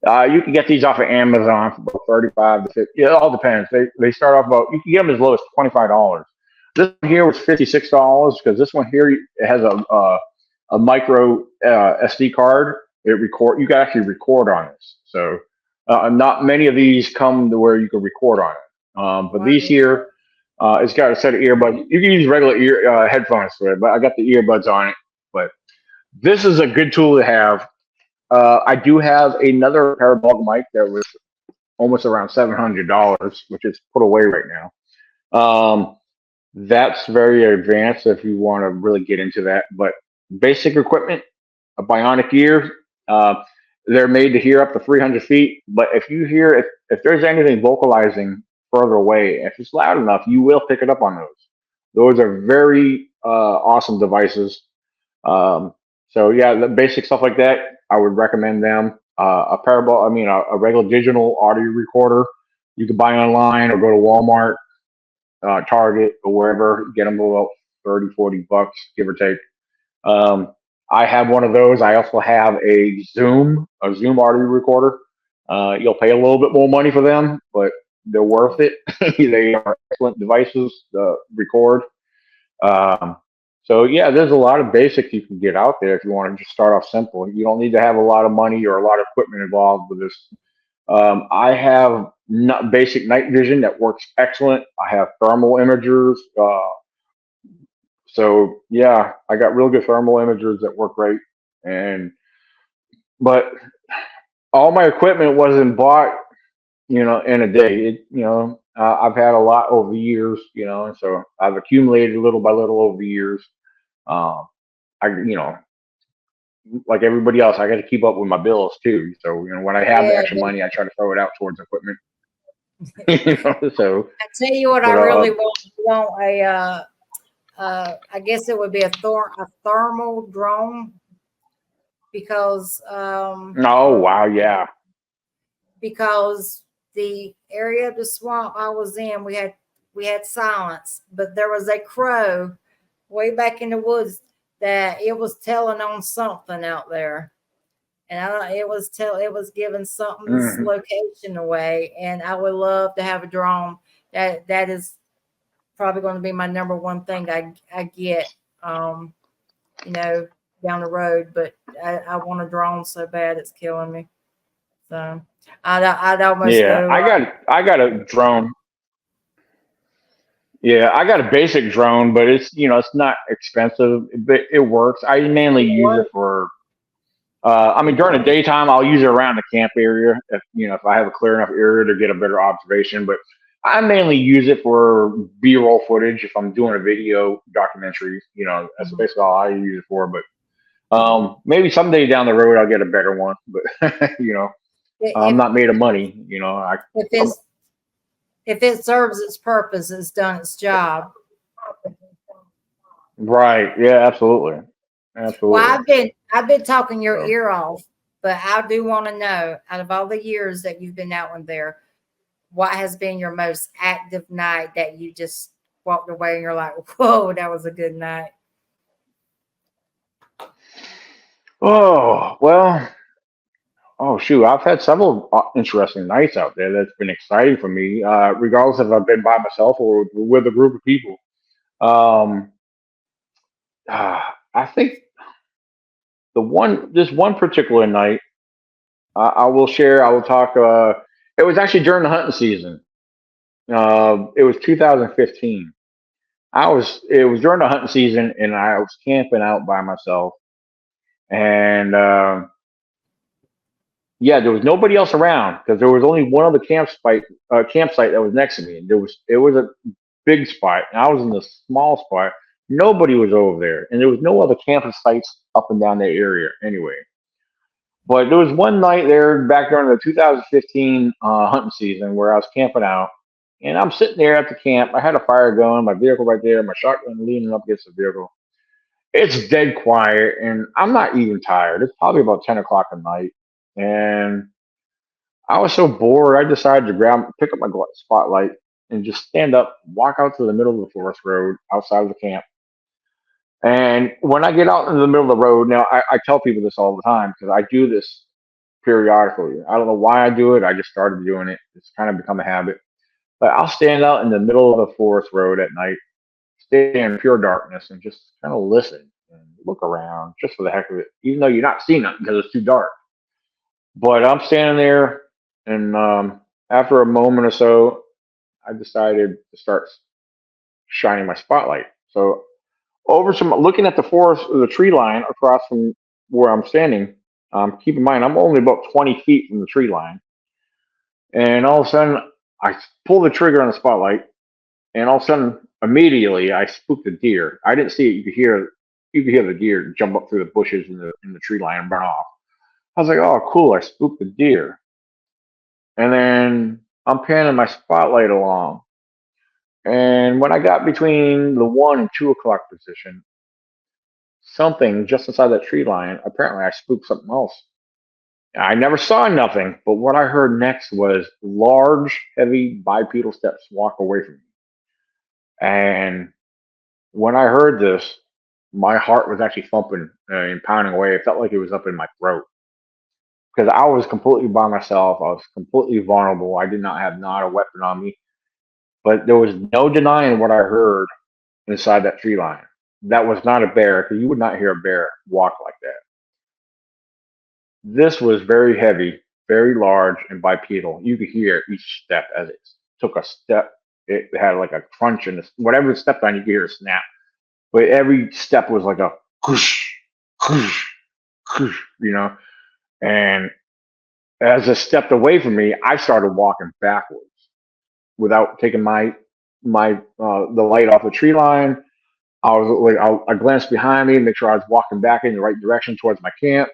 You can get these off of Amazon for about 35 to 50. Yeah, it all depends. They start off about, you can get them as low as $25. This one here was $56 because this one here, it has a micro SD card. You can actually record on this. So not many of these come to where you can record on it. But these Wow. here, it's got a set of earbuds. You can use regular headphones for it, but I got the earbuds on it. But this is a good tool to have. I do have another parabolic mic that was almost around $700, which is put away right now. That's very advanced if you want to really get into that. But basic equipment, a bionic ear. Uh, they're made to hear up to 300 feet. But if there's anything vocalizing further away, if it's loud enough, you will pick it up on those. Those are very awesome devices. Um, so yeah, the basic stuff like that, I would recommend them. A regular digital audio recorder you can buy online or go to Walmart, Target, or wherever. Get them about 30, 40 bucks, give or take. Um, I have one of those. I also have a Zoom audio recorder. You'll pay a little bit more money for them, but they're worth it. They are excellent devices to record. Um, so yeah, there's a lot of basics you can get out there if you want to just start off simple. You don't need to have a lot of money or a lot of equipment involved with this. I have basic night vision that works excellent. I have thermal imagers. So yeah, I got real good thermal imagers that work great. And but all my equipment wasn't bought, in a day. I've had a lot over the years, and so I've accumulated little by little over the years. Um, I, like everybody else, I got to keep up with my bills too. So when I have the Yeah, extra money, I try to throw it out towards equipment. So, I tell you what, I but really want I guess it would be a thermal drone because oh wow, yeah. because the area of the swamp I was in, we had silence, but there was a crow way back in the woods that it was telling on something out there, and it was giving something's Hmm. location away, and I would love to have a drone. That is probably going to be my number one thing I get, um, you know, down the road. But I want a drone so bad it's killing me. So I'd almost Yeah, go. I got a drone. Yeah, I got a basic drone, but it's not expensive, but it works. I mainly use it for. During the daytime, I'll use it around the camp area if I have a clear enough area to get a better observation. But I mainly use it for B-roll footage if I'm doing a video documentary. That's Mhm. basically all I use it for. But maybe someday down the road I'll get a better one. But I'm If not made of money. if Some, it's if it serves its purpose, it's done its job. right? Yeah, absolutely, Well, absolutely. I've been talking your So, ear off, but I do want to know, out of all the years that you've been out in there, what has been your most active night that you just walked away and you're like, whoa, that was a good night. oh well, oh shoot, I've had several interesting nights out there. That's been exciting for me, regardless if I've been by myself or with a group of people. Um, I think this one particular night, I will share. I will talk. It was actually during the hunting season. It was 2015. It was during the hunting season, and I was camping out by myself, and yeah, there was nobody else around because there was only one other campsite that was next to me, and it was a big spot, and I was in the small spot. Nobody was over there, and there was no other camping sites up and down that area anyway. But there was one night there back during the 2015 hunting season where I was camping out, and I'm sitting there at the camp. I had a fire going, my vehicle right there, my shotgun leaning up against the vehicle. It's dead quiet, and I'm not even tired. It's probably about 10 o'clock at night, and I was so bored. I decided to pick up my spotlight, and just stand up, walk out to the middle of the forest road outside of the camp. And when I get out in the middle of the road, now I tell people this all the time because I do this periodically. I don't know why I do it. I just started doing it. It's kind of become a habit. But I'll stand out in the middle of the forest road at night, stay in pure darkness, and just kind of listen and look around just for the heck of it, even though you're not seeing nothing because it's too dark. But I'm standing there, and after a moment or so, I decided to start shining my spotlight. So looking at the forest, the tree line across from where I'm standing. Keep in mind, I'm only about 20 feet from the tree line, and all of a sudden, I pull the trigger on the spotlight, and all of a sudden, immediately, I spooked a deer. I didn't see it. You could hear the deer jump up through the bushes in the tree line and run off. I was like, oh, cool! I spooked the deer, and then I'm panning my spotlight along, and when I got between the 1 and 2 o'clock position, something just inside that tree line. Apparently, I spooked something else. I never saw nothing, but what I heard next was large, heavy bipedal steps walk away from me. And when I heard this, my heart was actually thumping and pounding away. It felt like it was up in my throat because I was completely by myself. I was completely vulnerable. I did not have not a weapon on me, but there was no denying what I heard inside that tree line. That was not a bear because you would not hear a bear walk like that. This was very heavy, very large, and bipedal. You could hear each step as it took a step. It had like a crunch, and whatever it stepped on, you could hear a snap. But every step was like a whoosh, whoosh, whoosh, And as it stepped away from me, I started walking backwards without taking my the light off the tree line. I glanced behind me, make sure I was walking back in the right direction towards my camp,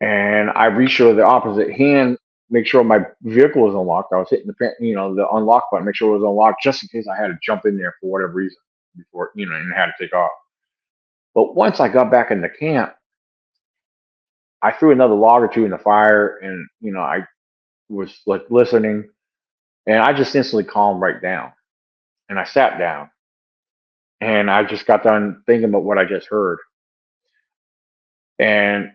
and I reached over the opposite hand, make sure my vehicle was unlocked. I was hitting the unlock button, make sure it was unlocked, just in case I had to jump in there for whatever reason before, and had to take off. But once I got back in the camp, I threw another log or two in the fire, and I was like listening, and I just instantly calmed right down, and I sat down, and I just got done thinking about what I just heard, and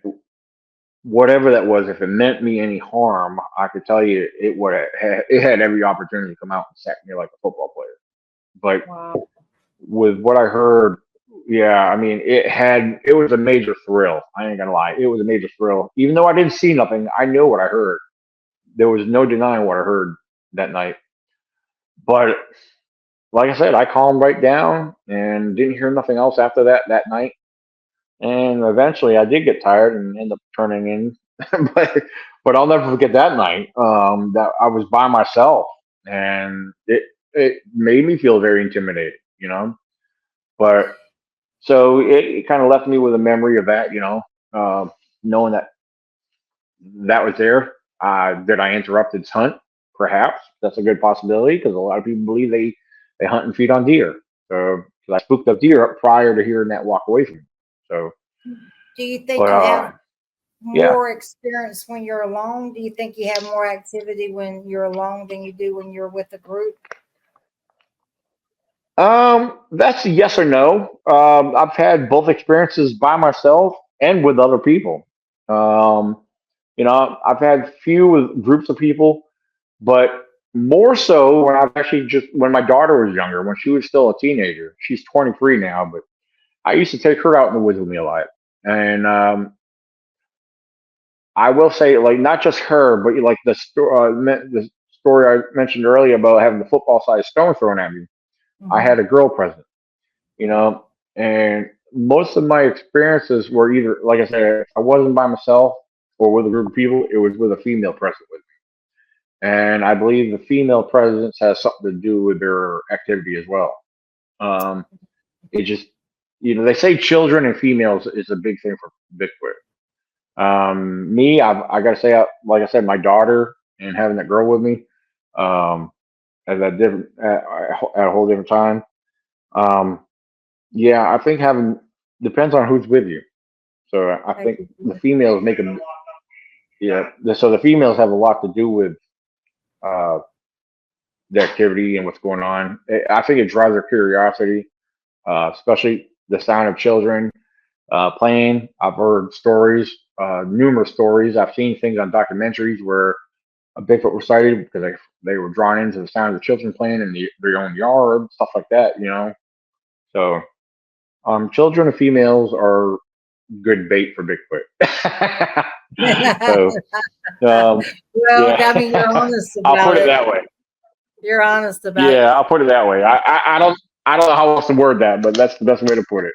whatever that was, if it meant me any harm, I could tell you it had every opportunity to come out and sack me like a football player. But Wow. with what I heard, yeah, I mean, it was a major thrill. I ain't gonna lie, it was a major thrill. Even though I didn't see nothing, I knew what I heard. There was no denying what I heard that night. But like I said, I calmed right down and didn't hear nothing else after that night. And eventually, I did get tired and end up turning in. but I'll never forget that night. That I was by myself, and it made me feel very intimidated. But so it kind of left me with a memory of that. Knowing that was there. Did I interrupt its hunt? Perhaps that's a good possibility because a lot of people believe they hunt and feed on deer. So 'cause I spooked up deer up prior to hearing that walk away from me. So Do you think But you have yeah. more experience when you're alone? Do you think you have more activity when you're alone than you do when you're with a group? That's a yes or no. I've had both experiences by myself and with other people. Um, I've had few with groups of people, but more so when I've actually just when my daughter was younger, when she was still a teenager. She's 23 now, but I used to take her out in the woods with me a lot. And I will say, like, not just her, but like the story I mentioned earlier about having the football sized stone thrown at me. I Mm-hmm. had a girl present, you know, and most of my experiences were either, like I said, if I wasn't by myself or with a group of people, it was with a female present with me. And I believe the female presence has something to do with their activity as well. Um, it just, they say children and females is a big thing for Bigfoot. Me, I gotta say, like I said, my daughter and having that girl with me, um, at that different at a whole different time. Um, yeah, I think having depends on who's with you. So I think the females make them. Yeah, so the females have a lot to do with uh, the activity and what's going on. I think it drives their curiosity, especially the sound of children playing. I've heard stories, numerous stories. I've seen things on documentaries where a Bigfoot was sighted because they were drawn into the sound of the children playing in their own yard, stuff like that. So children and females are good bait for Bigfoot. So Well, I mean, you're yeah, honest I'll about put it it. that way. You're honest about it. Yeah, I'll put it that way. I don't know how else to word that, but that's the best way to put it.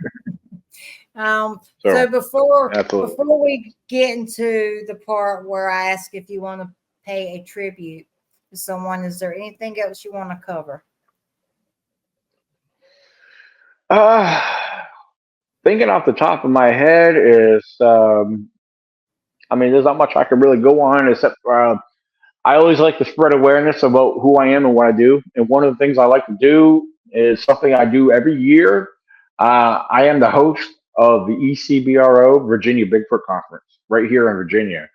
So So absolutely. before we get into the part where I ask if you want to pay a tribute to someone, is there anything else you want to cover? Uh, Thinking off the top of my head is, I mean, there's not much I could really go on except I always like to spread awareness about who I am and what I do. And one of the things I like to do is something I do every year. I am the host of the ECBRO Virginia Bigfoot Conference right here in Virginia,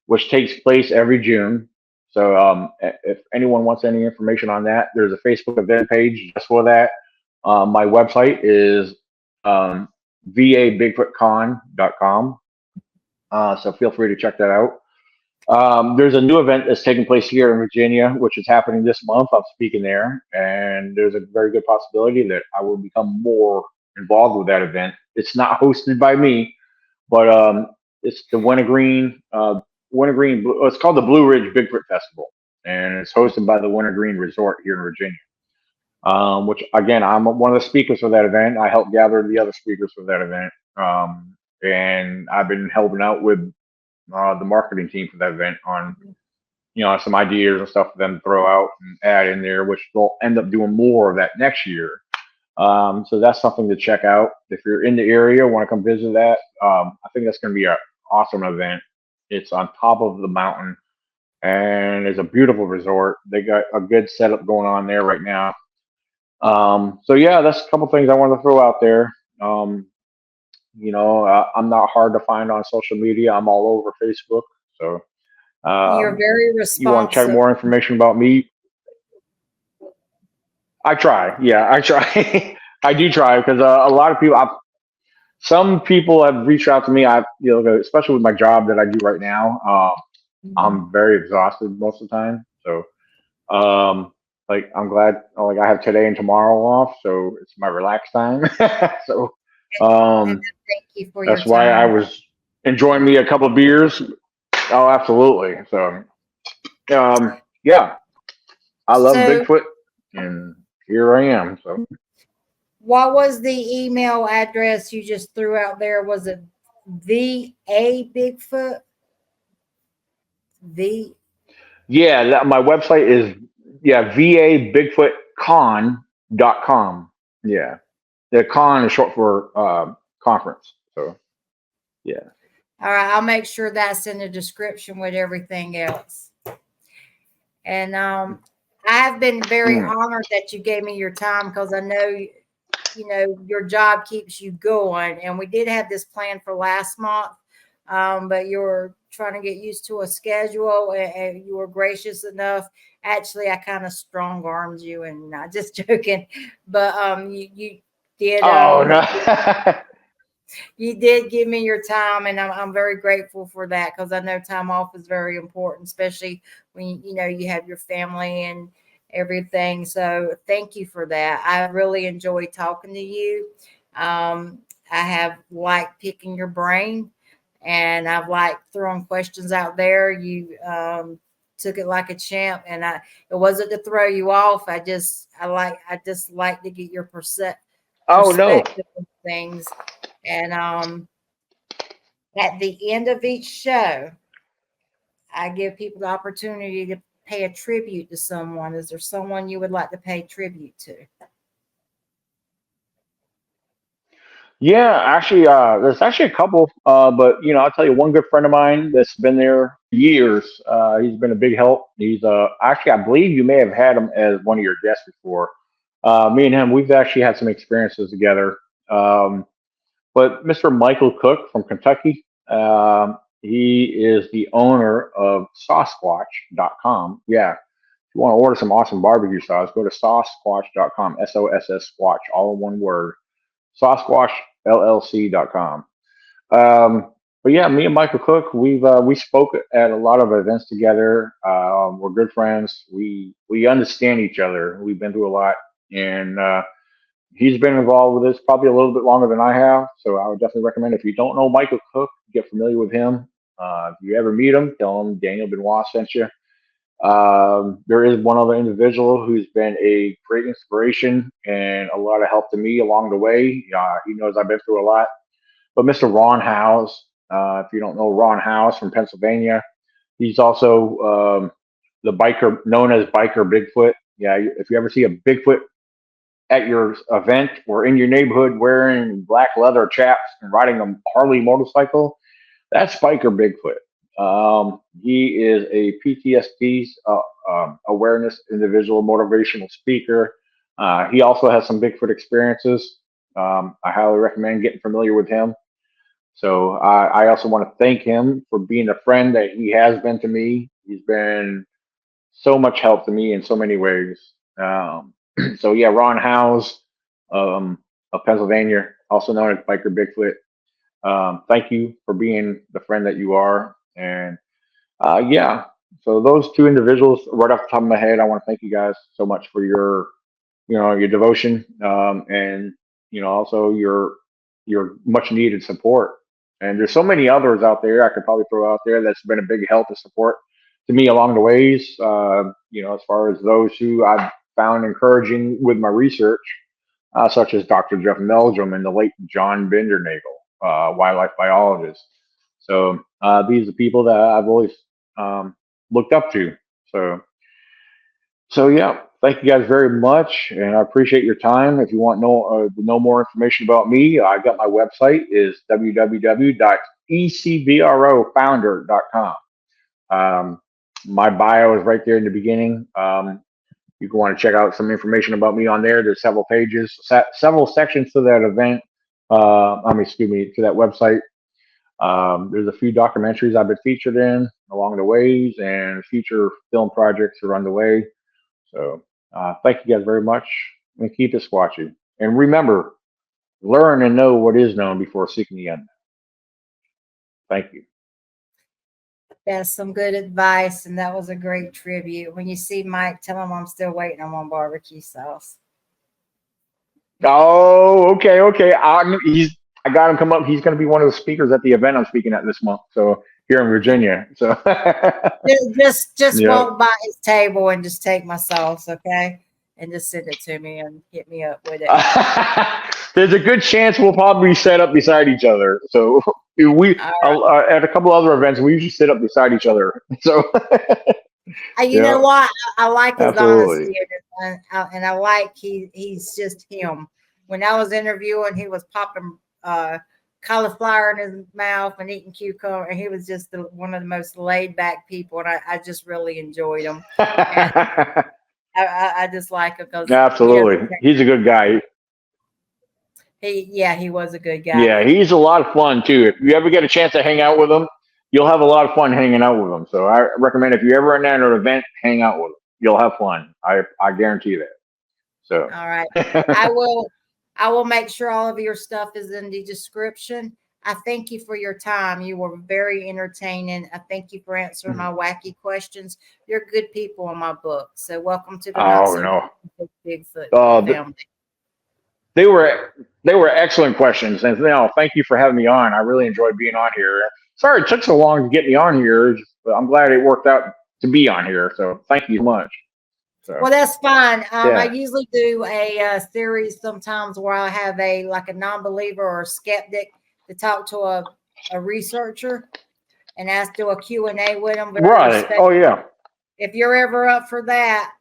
which takes place every June. So if anyone wants any information on that, there's a Facebook event page just for that. My website is vabigfootcon.com. So feel free to check that out. There's a new event that's taking place here in Virginia, which is happening this month. I'm speaking there, and there's a very good possibility that I will become more involved with that event. It's not hosted by me, but it's the Wintergreen. It's called the Blue Ridge Bigfoot Festival, and it's hosted by the Wintergreen Resort here in Virginia. Which again, I'm one of the speakers for that event. I help gather the other speakers for that event, and I've been helping out with the marketing team for that event on some ideas and stuff for them to throw out and add in there, which they'll end up doing more of that next year. So that's something to check out if you're in the area, want to come visit that. I think that's going to be an awesome event. It's on top of the mountain and it's a beautiful resort. They got a good setup going on there right now. So yeah, that's a couple things I wanted to throw out there. I'm not hard to find on social media. I'm all over Facebook. So You're um, very you want to check responsive. more information about me, I try. Yeah, I try. I do try because a lot of people, some people have reached out to me. Especially with my job that I do right now, Mhm. I'm very exhausted most of the time. So, like, I'm glad. Like, I have today and tomorrow off, so it's my relax time. So, And um, thank you for your that's why I time. was enjoying me a couple of beers. Oh, absolutely. So, yeah, I love So, Bigfoot, and here I am. So. what was the email address you just threw out there? Was it VA Bigfoot? V. Yeah, my website is vabigfootcon.com. Yeah. The con is short for conference. So yeah. All right, I'll make sure that's in the description with everything else. And I have been very Mm. honored that you gave me your time because I know your job keeps you going. And we did have this plan for last month, but you're trying to get used to a schedule, and you were gracious enough. Actually, I kind of strong armed you, and not just joking, but you did. Oh no. You did give me your time, and I'm very grateful for that, because I know time off is very important, especially when you have your family and everything. So thank you for that. I really enjoyed talking to you. I have liked picking your brain, and I've liked throwing questions out there. You took it like a champ, and it wasn't to throw you off. I just like to get your Oh no. perspective of things. And at the end of each show, I give people the opportunity to pay a tribute to someone. Is there someone you would like to pay tribute to? Yeah, actually, there's actually a couple, but I'll tell you one good friend of mine that's been there for years. He's been a big help. He's actually, I believe you may have had him as one of your guests before. Me and him, we've actually had some experiences together. Um, but Mr. Michael Cook from Kentucky, he is the owner of Sasquatch.com. Yeah, if you want to order some awesome barbecue sauce, go to Sasquatch.com, SOSS Squatch, all in one word. SasquatchLLC.com. But yeah, me and Michael Cook, we spoke at a lot of events together. We're good friends. We understand each other. We've been through a lot, and he's been involved with this probably a little bit longer than I have. So I would definitely recommend, if you don't know Michael Cook, get familiar with him. If you ever meet him, tell him Daniel Benoit sent you. There is one other individual who's been a great inspiration and a lot of help to me along the way. He knows I've been through a lot. But Mr. Ron Howes, if you don't know Ron Howes from Pennsylvania, he's also the biker known as Biker Bigfoot. Yeah, if you ever see a Bigfoot at your event or in your neighborhood wearing black leather chaps and riding a Harley motorcycle, that's Biker Bigfoot. He is a PTSD awareness individual, motivational speaker. He also has some Bigfoot experiences. I highly recommend getting familiar with him. So I also want to thank him for being a friend that he has been to me. He's been so much help to me in so many ways. So yeah, Ron Howes of Pennsylvania, also known as Biker Bigfoot. Thank you for being the friend that you are. And yeah, so those two individuals, right off the top of my head, I want to thank you guys so much for your devotion, and also your much needed support. And there's so many others out there I could probably throw out there that's been a big help and support to me along the ways. As far as those who I've found encouraging with my research, such as Dr. Jeff Meldrum and the late John Bindernagel, wildlife biologist. So these are people that I've always looked up to. So yeah, thank you guys very much, and I appreciate your time. If you want know more information about me, I got my website is www.ecbrofounder.com. My bio is right there in the beginning. You can want to check out some information about me on there. There's several pages, several sections to that event. Excuse me, to that website. There's a few documentaries I've been featured in along the ways, and future film projects are underway. So thank you guys very much, and keep it squatchy. And remember, learn and know what is known before seeking the unknown. Thank you. That's some good advice, and that was a great tribute. When you see Mike, tell him I'm still waiting on my barbecue sauce. Oh, okay. I got him come up. He's going to be one of the speakers at the event I'm speaking at this month. So here in Virginia. So Just yeah. walk by his table and just take my sauce, okay? And just send it to me and hit me up with it. There's a good chance we'll probably set up beside each other. So we at a couple other events we usually sit up beside each other. So you know what? I like his absolutely. honesty, and I like he's just him. When I was interviewing, he was popping cauliflower in his mouth and eating cucumber, and he was just one of the most laid back people, and I just really enjoyed him. And I just like him because absolutely, he's a good guy. He was a good guy. Yeah, he's a lot of fun too. If you ever get a chance to hang out with him, you'll have a lot of fun hanging out with him. So I recommend if you ever in an event, hang out with him. You'll have fun. I guarantee that. So All right. I will make sure all of your stuff is in the description. I thank you for your time. You were very entertaining. I thank you for answering my wacky questions. You're good people in my book. So welcome to the Not oh So no, Bigfoot uh, family. they were excellent questions, and thank you for having me on. I really enjoyed being on here. Sorry it took so long to get me on here, but I'm glad it worked out to be on here. So thank you so much. So Well, that's fine. I yeah, usually do a series sometimes where I have a non-believer or a skeptic to talk to a researcher and ask do a Q&A with them. Very right. respectful. Oh yeah, If you're ever up for that,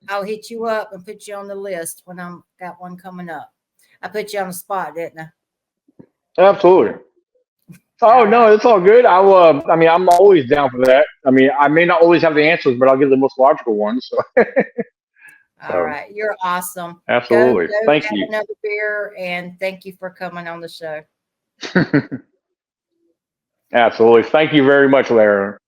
I'll hit you up and put you on the list when I'm got one coming up. I put you on the spot, didn't I? absolutely. Oh All right. no, it's all good. I mean, I'm always down for that. I mean, I may not always have the answers, but I'll give the most logical ones. So, All so right. You're awesome. Go absolutely. Thank have you. another beer and thank you for coming on the show. Absolutely. Thank you very much, Lara.